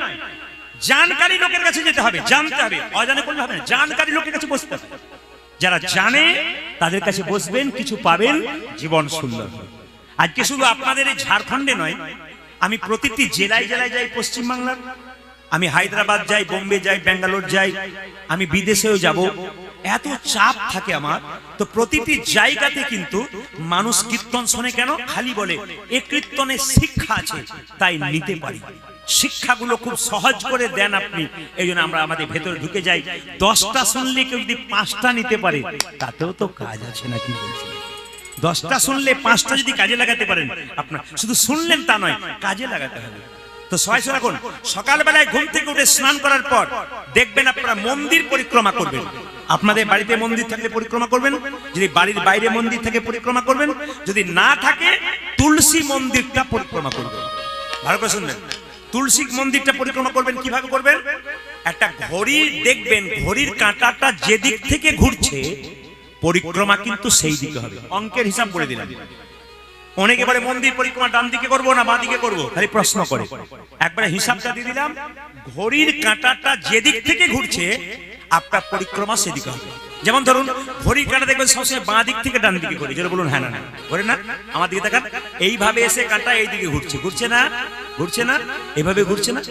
জানকারী লোকের কাছে যেতে হবে, জানতে হবে, অজানে করলে হবে না, জানকারী লোকের কাছে বসতে হবে। যারা জানে তাদের কাছে বসবেন, কিছু পাবেন, জীবন সুন্দর হবে। আজকে শুধু আপনাদের এই ঝাড়খণ্ডে নয়, আমি প্রতিটি জেলায় জেলায় যাই, পশ্চিমবাংলার, আমি হায়দ্রাবাদ যাই, বোম্বে যাই, ব্যাঙ্গালোর যাই, আমি বিদেশেও যাব। এত চাপ থাকে আমার, তো প্রতিটি জায়গাতে কিন্তু মানুষ কীর্তন শোনে কেন? খালি বলে এ কীর্তনের শিক্ষা আছে, তাই নিতে পারি। শিক্ষাগুলো খুব সহজ করে দেন আপনি, এই জন্য আমরা আমাদের ভেতরে ঢুকে যাই। 10টা শুনলে কেউ যদি 5টা নিতে পারে, তাতেও তো কাজ আছে নাকি বলছেন? 10টা শুনলে 5টা যদি কাজে লাগাতে পারেন, আপনার শুধু শুনলেন তা নয়, কাজে লাগাতে হবে। তো সবাই রাখুন, সকালবেলায় ঘুম থেকে উঠে স্নান করার পর দেখবেন আপনারা মন্দির পরিক্রমা করবেন। আপনাদের বাড়িতে মন্দির থাকলে পরিক্রমা করবেন, যদি বাড়ির বাইরে মন্দির থাকে পরিক্রমা করবেন, যদি না থাকে তুলসী মন্দিরটা পরিক্রমা করবেন। ভালো করে শুনবেন, তুলসী মন্দিরটা পরিক্রমা করবেন। কিভাবে করবেন? একটা ঘড়ি দেখবেন, ঘড়ির কাঁটাটা যেদিক থেকে ঘুরছে পরিক্রমা কিন্তু সেই দিকে হবে। অঙ্কের হিসাব করে দিলাম। অনেকে বলে মন্দির পরিক্রমা ডান দিকে করবো না বাঁ দিকে করবো, খালি প্রশ্ন করে। একবারে হিসাবটা দিয়ে দিলাম, ঘড়ির কাঁটাটা যেদিক থেকে ঘুরছে আপনার পরিক্রমা সেদিকে হবে। যেমন ধরুন, ঘড়ির কাঁটা দেখবেন সবসময় বাঁ দিক থেকে ডান দিকে ঘুরে, যেটা বলুন হ্যাঁ না না ঘুরে না, আমার দিকে দেখান, এইভাবে এসে কাঁটা এই দিকে ঘুরছে, ঘুরছে না? ঘুরছে না? এভাবে ঘুরছে না?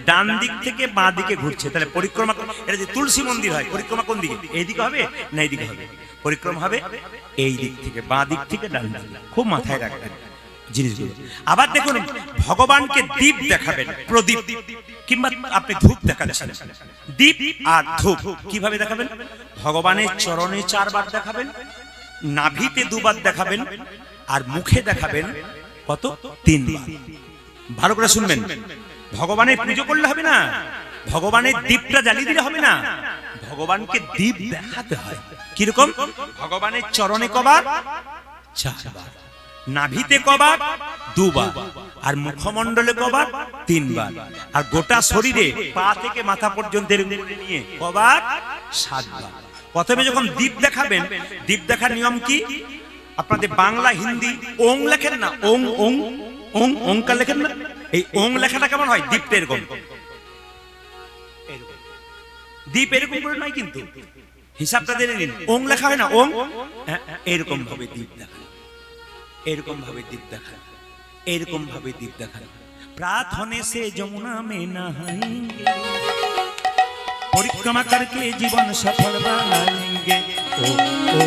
ডান দিক থেকে বাঁ দিকে ঘুরছে, তাহলে পরিক্রমা, এটা যে তুলসী মন্দির হয়, পরিক্রমা কোন দিকে? এই দিকে হবে না এই দিকে হবে? পরিক্রমা হবে এই দিক থেকে, বাঁ দিক থেকে ডান দিকে। খুব মাথায় রাখবেন জিনিসগুলো। আবার দেখুন, ভগবানকে দীপ দেখাবেন, প্রদীপ কিংবা আপনি ধূপ দেখাচ্ছেন, দীপ আর ধূপ কিভাবে দেখাবেন? ভগবানের চরণে 4 বার দেখাবেন, নাভিতে 2 বার দেখাবেন, আর মুখে দেখাবেন কত? 3 বার। ভালো করে শুনবেন, ভগবানের পুজো করলে হবে না, ভগবানের দীপটা জ্বালিয়ে দিলে হবে না, ভগবানকে দীপ দেখাতে হয়। কিরকম? ভগবানের চরণে কবার? 4 বার, নাভিতে কবার? 2 বার, আর মুখমণ্ডলে কবার? 3 বার, আর গোটা শরীরে পা থেকে মাথা পর্যন্ত নিয়ে কবার? 7 বার। প্রথমে যখন দীপ দেখাবেন, দীপ দেখার নিয়ম কি? আপনাদের বাংলা হিন্দি ওং লেখেন না, ওং ওং ওং ওংকার লেখেন না, এই ওং লেখাটা কেমন হয়? দীপটা এরকম, দীপ এরকম করে নয়, কিন্তু হিসাবটা জেনে নিন। ওং লেখা হয় না, ওং, এরকম ভাবে দীপ দেখান, এরকম ভাবে দীপ দেখান, এরকম ভাবে দীপ দেখান। प्रार्थने से जमुना में नहाएंगे, परिक्रमा करके जीवन सफल बनाएंगे। ओ ओ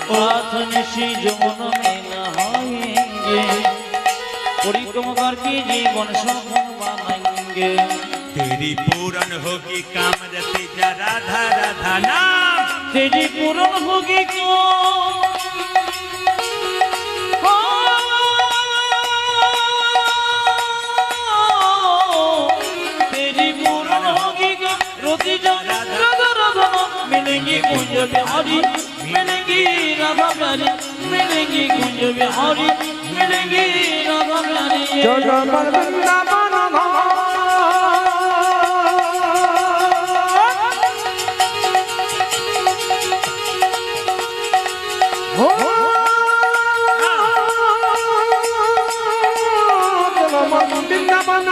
प्रार्थने से जमुना में नहाएंगे, परिक्रमा करके जीवन सफल बनाएंगे। तेरी पूर्ण होगी कामरति जा राधा राधा नाम, तेरी पूर्ण होगी मिलेंगी कुंज बिहारी, मिलेंगी राधा प्यारी, मिलेंगी कुंज बिहारी, मिलेंगी राधा प्यारी। चलो वृंदावन हो, चलो वृंदावन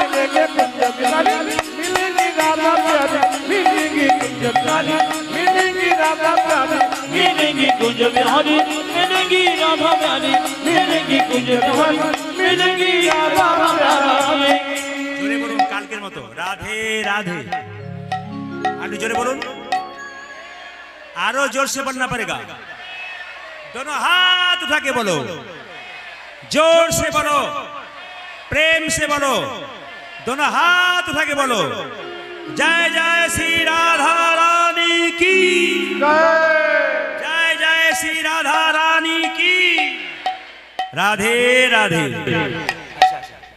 मिलेंगे कुंज बिहारी, मिलेंगी राधा प्यारी, मिलेंगी कुंज बिहारी, मिलेंगी राधा प्यारी, मिलेंगी कुंज बिहारी, मिलेंगी राधा प्यारी, मिलेंगी कुंज बिहारी, मिलेंगी राधा प्यारी। জোরে বলুন কালকের মতো, রাধে রাধে। আরো জোরে বলুন, আরো जोर से बोलना पड़ेगा। दोनों हाथ उठा के बोलो, जोर से बोलो, प्रेम से बोलो, दोनों हाथ उठा के बोलो, জয় জয় শ্রী রাধা রানী কি, জয় জয় শ্রী রাধা রানী কি, রাধে রাধে।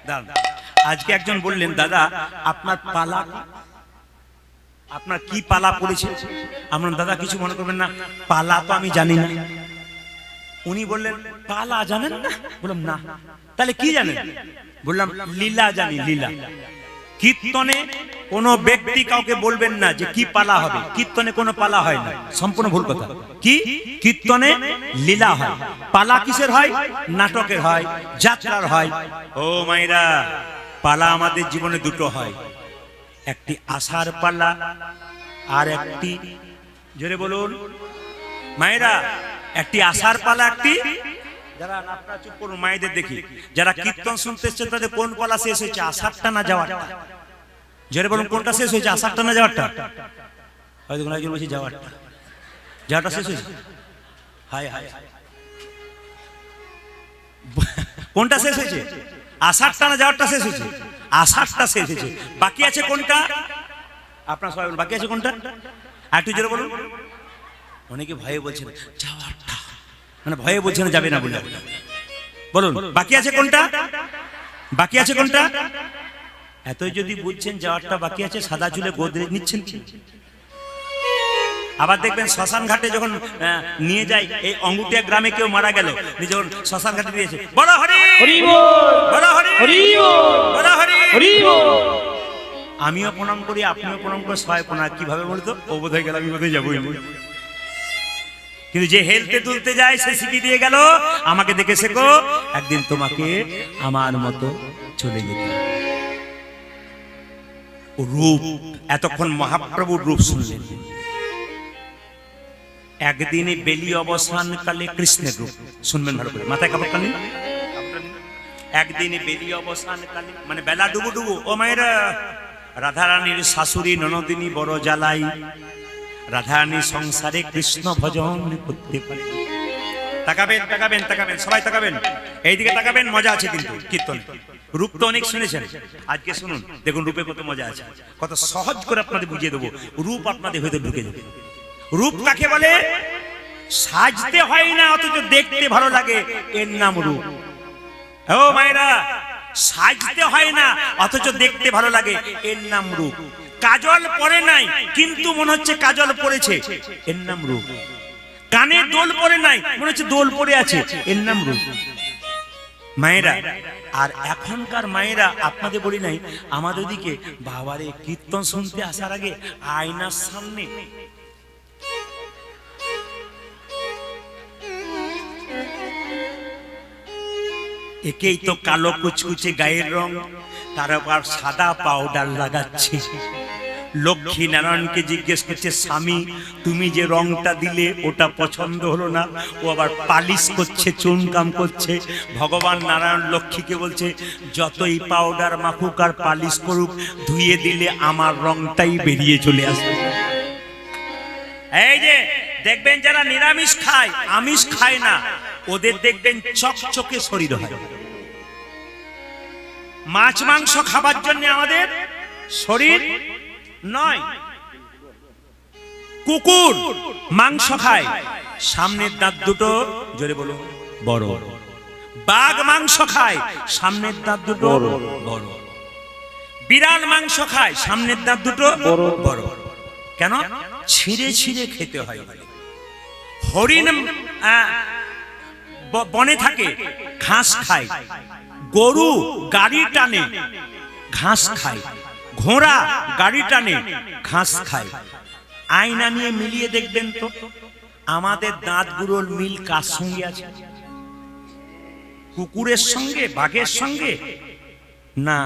দাঁড়ান, আজকে একজন বললেন দাদা আপনার পালা, আপনার কি পালা পড়েছে? আমরা দাদা কিছু মনে করবেন না, পালা তো আমি জানি না। উনি বললেন পালা জানেন না? বললাম না। তাহলে কি জানেন? বললাম লীলা জানি, লীলা। কীর্তনে কোনো ব্যক্তি কাউকে বলবেন না যে কি পালা হবে, কীর্তনে কোনো পালা হয় না, সম্পূর্ণ ভুল কথা। কি কীর্তনে লীলা হয়, পালা কিসের হয়? নাটকের হয়, যাত্রার হয়। ও মাইরা, পালা আমাদের জীবনে দুটো হয়, একটি আশার পালা আর একটি, জোরে বলুন মায়েরা, একটি আশার পালা, একটি, যারা আপনারা চুপ করুন, মায়েদের দেখি, যারা কীর্তন শুনতে এসেছে তাদের কোন পালা শেষ হয়েছে? আষাঢ়টা না যাওয়ারটা? জোরে বলুন কোনটা শেষ হয়েছে, আষাঢ়টা না যাওয়ারটা? হয়তো কোনো একজন বলছে যাওয়ারটা, যাওয়ারটা শেষ হয়েছে। হায় হায়, কোনটা শেষ হয়েছে? আষাঢ়টা না যাওয়ারটা শেষ হয়েছে? আষাঢ়টা শেষ হয়েছে। বাকি আছে কোনটা? আপনার সবাই বলুন বাকি আছে কোনটা? আর একটু জোরে বলুন। অনেকে ভয়ে বলছেন যাওয়ারটা, মানে ভয়ে বলছেন যাবে না বলে। বলুন বাকি আছে কোনটা? বাকি আছে কোনটা? এতই যদি বুঝছেন যাওয়ারটা বাকি আছে, সাদা চুলে গোদরেজ নিচ্ছেন কি? আবার দেখবেন শ্মশান ঘাটে যখন নিয়ে যায়, এই অঙ্গুটিয়া গ্রামে কেউ মারা গেল, যখন শ্মশান ঘাটে দিয়েছে, বড় হরি হরি বল, বড় হরি হরি বল, বড় হরি হরি বল। আমিও প্রণাম করি, আপনিও প্রণাম করে, সবাই প্রণাম। কিভাবে বলতো? ও বোধহয় গেল, আমি বোধহয় যাবোই। কিন্তু যে হেলতে তুলতে যায় সে শিখিয়ে দিয়ে গেল, আমাকে দেখে শেখো, একদিন তোমাকে আমার মতো চলে যেতে। রূপ, এতক্ষণ মহাপ্রভুর রূপ শুনলেন, একদিনে বেলি অবসান কালে কৃষ্ণের রূপ শুনবেন ভালো করে, মাথায় কাপড় কানি। একদিনে বেলি অবসান কালে মানে বেলা ডুবু ডুবু, ও মায়েরা, রাধারানীর শাশুড়ি ননদিনী বড় জ্বালাই, রাধারানী সংসারে কৃষ্ণ ভজন করতে পারে। তাকাবেন তাকাবেন তাকাবেন, সবাই তাকাবেন, এইদিকে তাকাবেন, মজা আছে কিন্তু কীর্তন। রূপ তো অনেক শুনেছেন, আজকে শুনুন, দেখুন রূপে কত মজা আছে, কত সহজ করে আপনাদের বুঝিয়ে দেবো। রূপ আপনাদের হয়তো ঢুকে যাবে। রূপ কাকে বলে? সাজতে হয় না অথচ দেখতে ভালো লাগে, এর নাম রূপ। ও মায়েরা, সাজতে হয় না অথচ দেখতে ভালো লাগে, এর নাম রূপ। কাজল পরে নাই কিন্তু মনে হচ্ছে কাজল পরেছে, এর নাম রূপ। কানে দোল পরে নাই, মনে হচ্ছে দোল পরে আছে, এর নাম রূপ। মায়েরা, আর এখনকার মায়েরা, আপনাদের বলি নাই, আমাদের দিকে বাবারে কীর্তন শুনতে আসার আগে আয়নার সামনে একেই তো কালো কুচকুচে গায়ের রং, তার আবার সাদা পাউডার লাগাচ্ছে। লক্ষ্মী নারায়ণকে জিজ্ঞেস করছে, স্বামী তুমি যে রংটা দিলে ওটা পছন্দ হলো না। ও আবার পালিশ করছে, চুনকাম করছে। ভগবান নারায়ণ লক্ষ্মীকে বলছে, যতই পাউডার মাখুক আর পালিশ করুক, ধুয়ে দিলে আমার রংটাই বেরিয়ে চলে আসবে। এই যে দেখবেন যারা নিরামিষ খায়, আমিষ খায় না, ওদের দেখবেন চকচকে শরীর হয়। মাছ মাংস খাবার জন্য আমাদের শরীর নয়। কুকুর মাংস খায়, সামনের দাঁত দুটো, জোরে বলুন, বড়। বাঘ মাংস খায়, সামনের দাঁত দুটো বড়। বিড়াল মাংস খায়, সামনের দাঁত দুটো বড়। কেন? ছিঁড়ে ছিঁড়ে খেতে হয়। হরিণ বনে থাকে, ঘাস খায়। গরু গাড়ি টানে, ঘাস খায়। ঘোড়া গাড়ি টানে, ঘাস খায়। আয়না নিয়ে মিলিয়ে দেখবেন তো আমাদের দাঁতগুলোর মিল কার সঙ্গে আছে? কুকুরের সঙ্গে, বাঘের সঙ্গে না,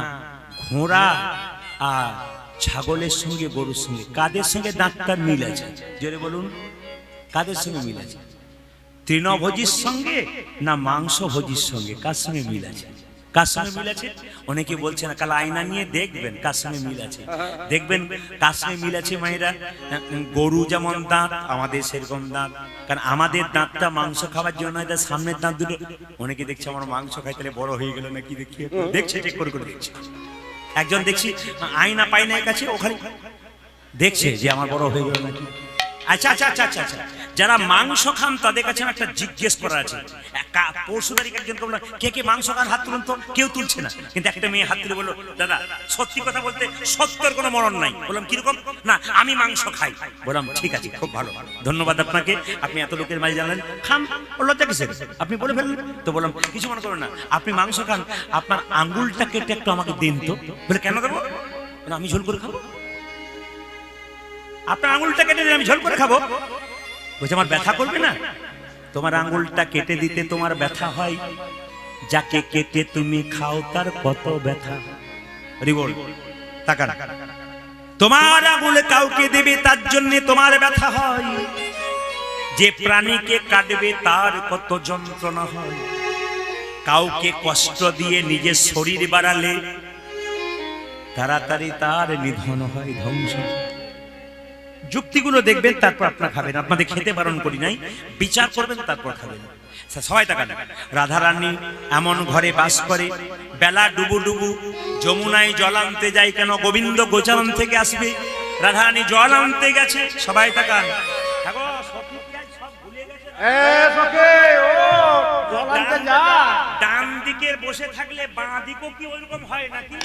ঘোড়া আর ছাগলের সঙ্গে, গরুর সঙ্গে। কাদের সঙ্গে দাঁতটার মিল আছে? জোরে বলুন, কাদের সঙ্গে মিল আছে? তৃণভোজীর সঙ্গে না মাংস ভোজীর সঙ্গে? কার সঙ্গে মিল আছে? কার সঙ্গে মিল আছে? অনেকে বলছে না, কাল আয়না নিয়ে দেখবেন কার সঙ্গে মিল আছে। দেখবেন কার সঙ্গে মিল আছে মায়েরা। গরু যেমন দাঁত, আমাদের সেরকম দাঁত। কারণ আমাদের দাঁতটা মাংস খাওয়ার জন্য, তার সামনের দাঁত দুটো। অনেকে দেখছে আমার মাংস খাই, তাহলে বড় হয়ে গেল নাকি, দেখি দেখছে, চেক করে করে দেখছে। একজন দেখছি আয়না পায়নার কাছে ওখানে দেখছে যে আমার বড় হয়ে গেল নাকি। আচ্ছা আচ্ছা আচ্ছা আচ্ছা আচ্ছা, যারা মাংস খান তাদের কাছে একটা জিজ্ঞেস করা আছে। পরশু তারিখ একজনকে বললাম কে কে মাংস খান হাত তুলুন তো, কেউ তুলছে না, কিন্তু একটা মেয়ে হাত তুলে বললো দাদা সত্যি কথা বলতে সত্যের কোনো মরণ নাই। বললাম কিরকম? না আমি মাংস খাই। বললাম ঠিক আছে, খুব ভালো, ধন্যবাদ আপনাকে, আপনি এত লোকের মাঝে জানলেন, খান, লজ্জা কিসের, আপনি বলে ফেললেন তো। বললাম কিছু মনে করবেন না, আপনি মাংস খান, আপনার আঙ্গুলটা কেটে একটু আমাকে দিন তো। বলে কেন দেবো? আমি ঝোল করে খাবো। আপনার আঙুলটা কেটে দিলে আমি ঝোল করে খাবো? বলছে আমার ব্যথা করবে না? তোমার আঙুলটা কেটে দিতে তোমার ব্যথা হয়, যাকে কেটে তুমি খাও তার কত ব্যথা। রিবল তাকান, তোমার আঙুলে কাউকে দেবে তার জন্য তোমার ব্যথা হয়, যে প্রাণীকে কাটবে তার কত যন্ত্রণা হয়। কাউকে কষ্ট দিয়ে নিজের শরীর বাড়ালে তাড়াতাড়ি তার নিধন হয়, ধ্বংস। যুক্তিগুলো দেখবেন, তারপর আপনার খাবেন। আপনাদের খেতে বারণ করি নাই, বিচার করবেন তারপর খাবেন। সবাই তাকান, রাধারানী এমন ঘরে বাস করে, বেলা ডুবু ডুবু যমুনায় জল আনতে যায় কেন? গোবিন্দ গোচারণ থেকে আসবে, রাধারানী জল আনতে গেছে। সবাই তাকান, ডান দিকের বসে থাকলে বাঁ দিকও কি ওইরকম হয় নাকি?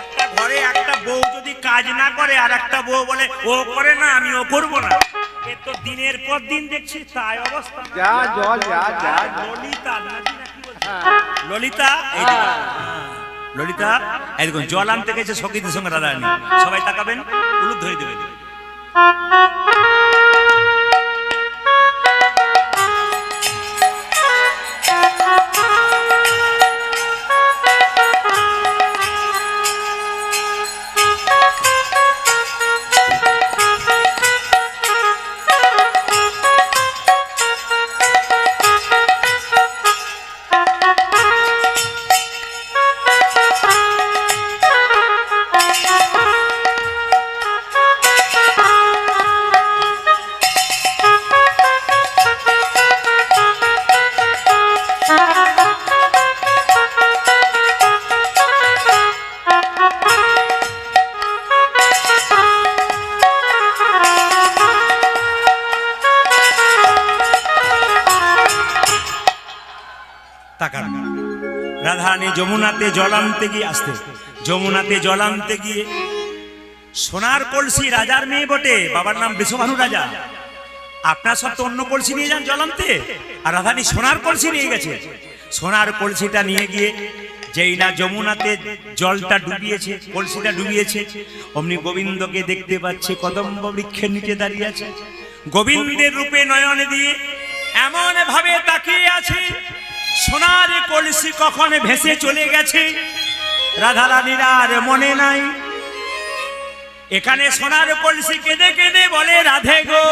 একটা ঘরে একটা বউ যদি কাজ না করে আর একটা বউ বলে ও করে না আমি ও করবো না, এ তো দিনের পর দিন দেখছি তাই অবস্থা। ললিতা নাকি না কি বলছে? ললিতা, ললিতা এই দেখুন জল আনতে গেছে সখীদের সঙ্গে রাধারানী। সবাই তাকাবেন, উলুদ ধরে দেবেন। রাধারানী যমুনাতে জল আনতে গিয়ে আসতে, যমুনাতে জল আনতে গিয়ে সোনার কলসি, রাজার মেয়ে বটে, বাবার নাম বৃষভানু রাজা। আপনার সব তো অন্য কলসি নিয়ে যান জল আনতে, আর রাধারানী সোনার কলসি নিয়ে গেছে। সোনার কলসিটা নিয়ে গিয়ে যেই না যমুনাতে জলটা ডুবিয়েছে, কলসিটা ডুবিয়েছে, অমনি গোবিন্দকে দেখতে পাচ্ছে কদম্ব বৃক্ষের নিচে দাঁড়িয়ে আছে। গোবিন্দের রূপে নয়ন দিয়ে এমন ভাবে তাকিয়ে আছে, সোনার কলসি কখন ভেসে চলে গেছে রাধারানীর আর মনে নাই। এখানে সোনার কলসি কেঁদে কেঁদে বলে রাধে গো,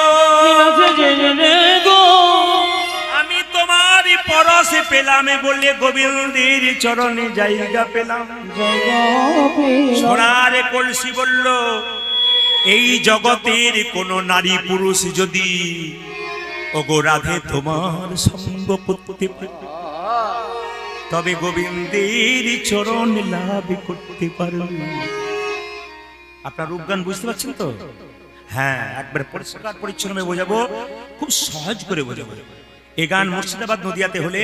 আমি তোমার পরশ পেলাম বলে গোবিন্দের চরণে জায়গা পেলাম। সোনার কলসি বলল এই জগতের কোন নারী পুরুষ যদি ওগো রাধে তোমার সঙ্গ করতে পারে, তবে গোবিন্দের চরণ লাভ করতে পারবে। আপনার রূপগান বুঝতে পারছেন তো? হ্যাঁ, একবার পরিষ্কার পরিচ্ছন্নভাবে বোঝাবো, খুব সহজ করে বোঝাবো। এই গান মুর্শিদাবাদ নদিয়াতে হলে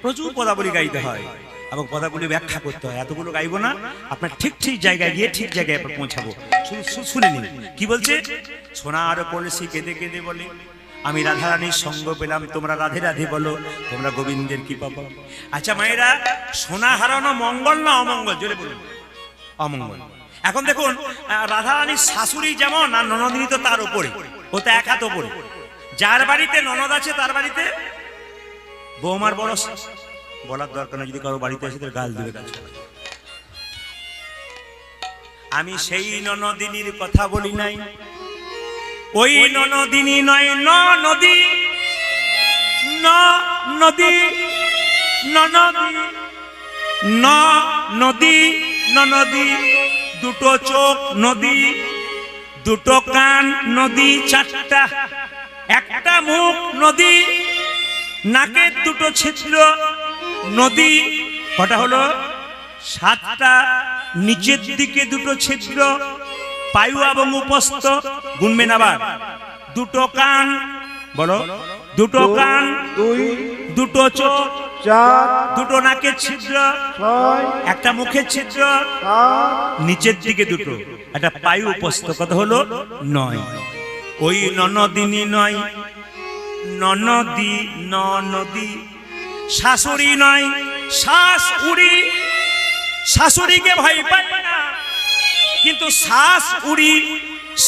প্রচুর পদাবলী গাইতে হয় এবং পদাবলী ব্যাখ্যা করতে হয়। এতগুলো গাইবো না, আপনার ঠিক ঠিক জায়গায় গিয়ে ঠিক জায়গায় পৌঁছাবো। শুনে নিন কি বলছে। সোনার কলসি কেঁদে কেঁদে বলে আমি রাধারানীর সঙ্গ পেলাম, তোমরা রাধে রাধে বলো, তোমরা গোবিন্দের কৃপা পাও। আচ্ছা মায়েরা, সোনা হারানো মঙ্গল না অমঙ্গল? জোরে বলুন। অমঙ্গল। এখন দেখুন, রাধারানীর শাশুড়ি যেমন আর ননদিনী তো তার উপরে, ও তো এক হাত উপরে। যার বাড়িতে ননদ আছে তার বাড়িতে বৌমার বড়, বলার দরকার নেই, যদি কারো বাড়িতে আসে তার গাল দিবে। আমি সেই ননদিনীর কথা বলি নাই, ওই ননদিনী নয়, নদী নদী নদী নদী, দুটো চোখ নদী, দুটো কান নদী, চারটা, একটা মুখ নদী, নাকের দুটো ছিদ্র নদী, কটা হলো? সাতটা নিচের দিকে দুটো ছিদ্র, পায়ু এবং উপস্থ, গুনবেন আবার, দুটো কান, বলো, দুটো কান, দুই দুটো চোখ, চার দুটো নাকের ছিদ্র, ছয় একটা মুখের ছিদ্র, সাত নিচের দিকে দুটো, একটা পায়ু উপস্থ, কত হলো? 9। ওই ননদিনী নয়, ননদি, ননদি, শাশুড়ি নয়, শাশুড়ি। শাশুড়িকে ভয় পায় না, কিন্তু শ্বাস উড়ি,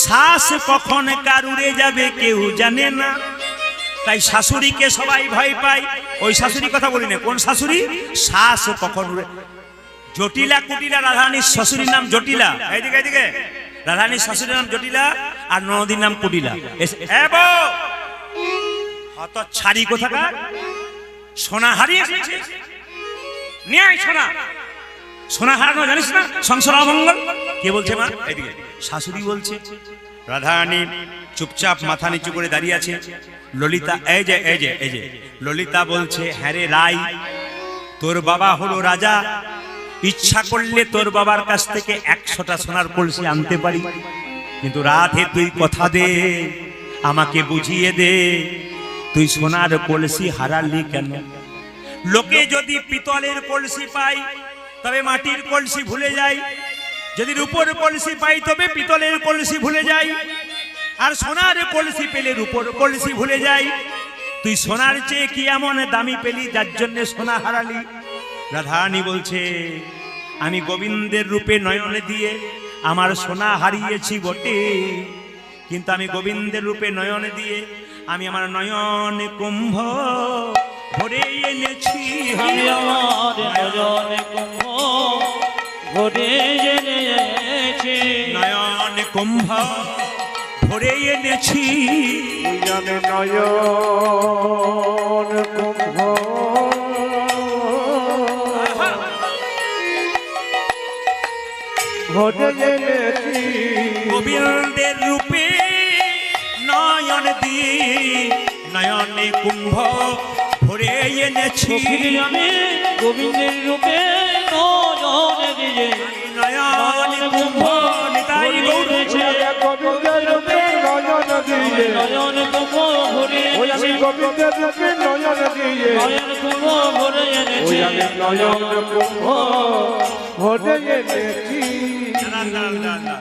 শ্বাস কখন কার উড়ে যাবে কেউ জানে না। তাই শাশুড়িকে সবাই ভয় পায়। ওই শাশুড়ি কথা বলি না, কোন শাশুড়ি? শ্বাস কখন উড়ে। জটিলা কুটিলা, রাধারানীর শ্বশুরির নাম জটিলা, এইদিকে এইদিকে, রাধারানীর শ্বশুরের নাম জটিলা আর ননদীর নাম কুটিলা। হত ছাড়ি কোথাকার, সোনা হারিয়ে নিয়ে আয় সোনা। সোনা হারানো জানিস না, সংসার অমঙ্গল। কে বলছে মা? এইদিকে শাশুড়ি বলছে। রাধারানী চুপচাপ মাথা নিচু করে দাঁড়িয়ে আছে। ললিতা, এই যে এই যে এই যে ললিতা বলছে, হ্যাঁ রে রাই, তোর বাবা হলো রাজা, ইচ্ছা করলে তোর বাবার কাছ থেকে 100টা সোনার কলসি আনতে পারি, কিন্তু রাধে তুই কথা দে, আমাকে বুঝিয়ে দে, তুই সোনার কলসি হারালি কেন? লোকে যদি পিতলের কলসি পায় তবে মাটির কলসি ভুলে যায়, যদি রূপোর কলসি পাই তবে পিতলের কলসি ভুলে যায়, আর সোনার কলসি পেলে রূপোর কলসি ভুলে যায়। তুই সোনার চেয়ে কি এমন দামি পেলি যার জন্য সোনা হারালি? রাধারানী বলছে, আমি গোবিন্দের রূপে নয়নে দিয়ে আমার সোনা হারিয়েছি বটে, কিন্তু আমি গোবিন্দের রূপে নয়নে দিয়ে আমি আমার নয়ন কুম্ভ ভরে এনেছি। আমি আমার নয়ন কুম্ভ ভরে এনেছি, নয়ন কুম্ভ ভরে এনেছি, জানে নয়ন কুম্ভ ভরে এনেছি। গোবিন্দের রূপে নয়ন দিয়ে নয়নে কুম্ভ ভরে এনেছি। সখী আমি গোবিন্দের রূপে নয়ন দিয়ে নয়ন কুম্ভ নিতাই গৌর। গোবিন্দের রূপে নয়ন দিয়ে, নয়ন কুম্ভ ভরে ওই আমি এনেছি, গোবিন্দের রূপে নয়ন দিয়ে, নয়ন কুম্ভ ভরে ওই এনেছি। আমি নয়ন কুম্ভ ভরে এনেছি। দাঁড়ান, দাঁড়ান, দাঁড়ান।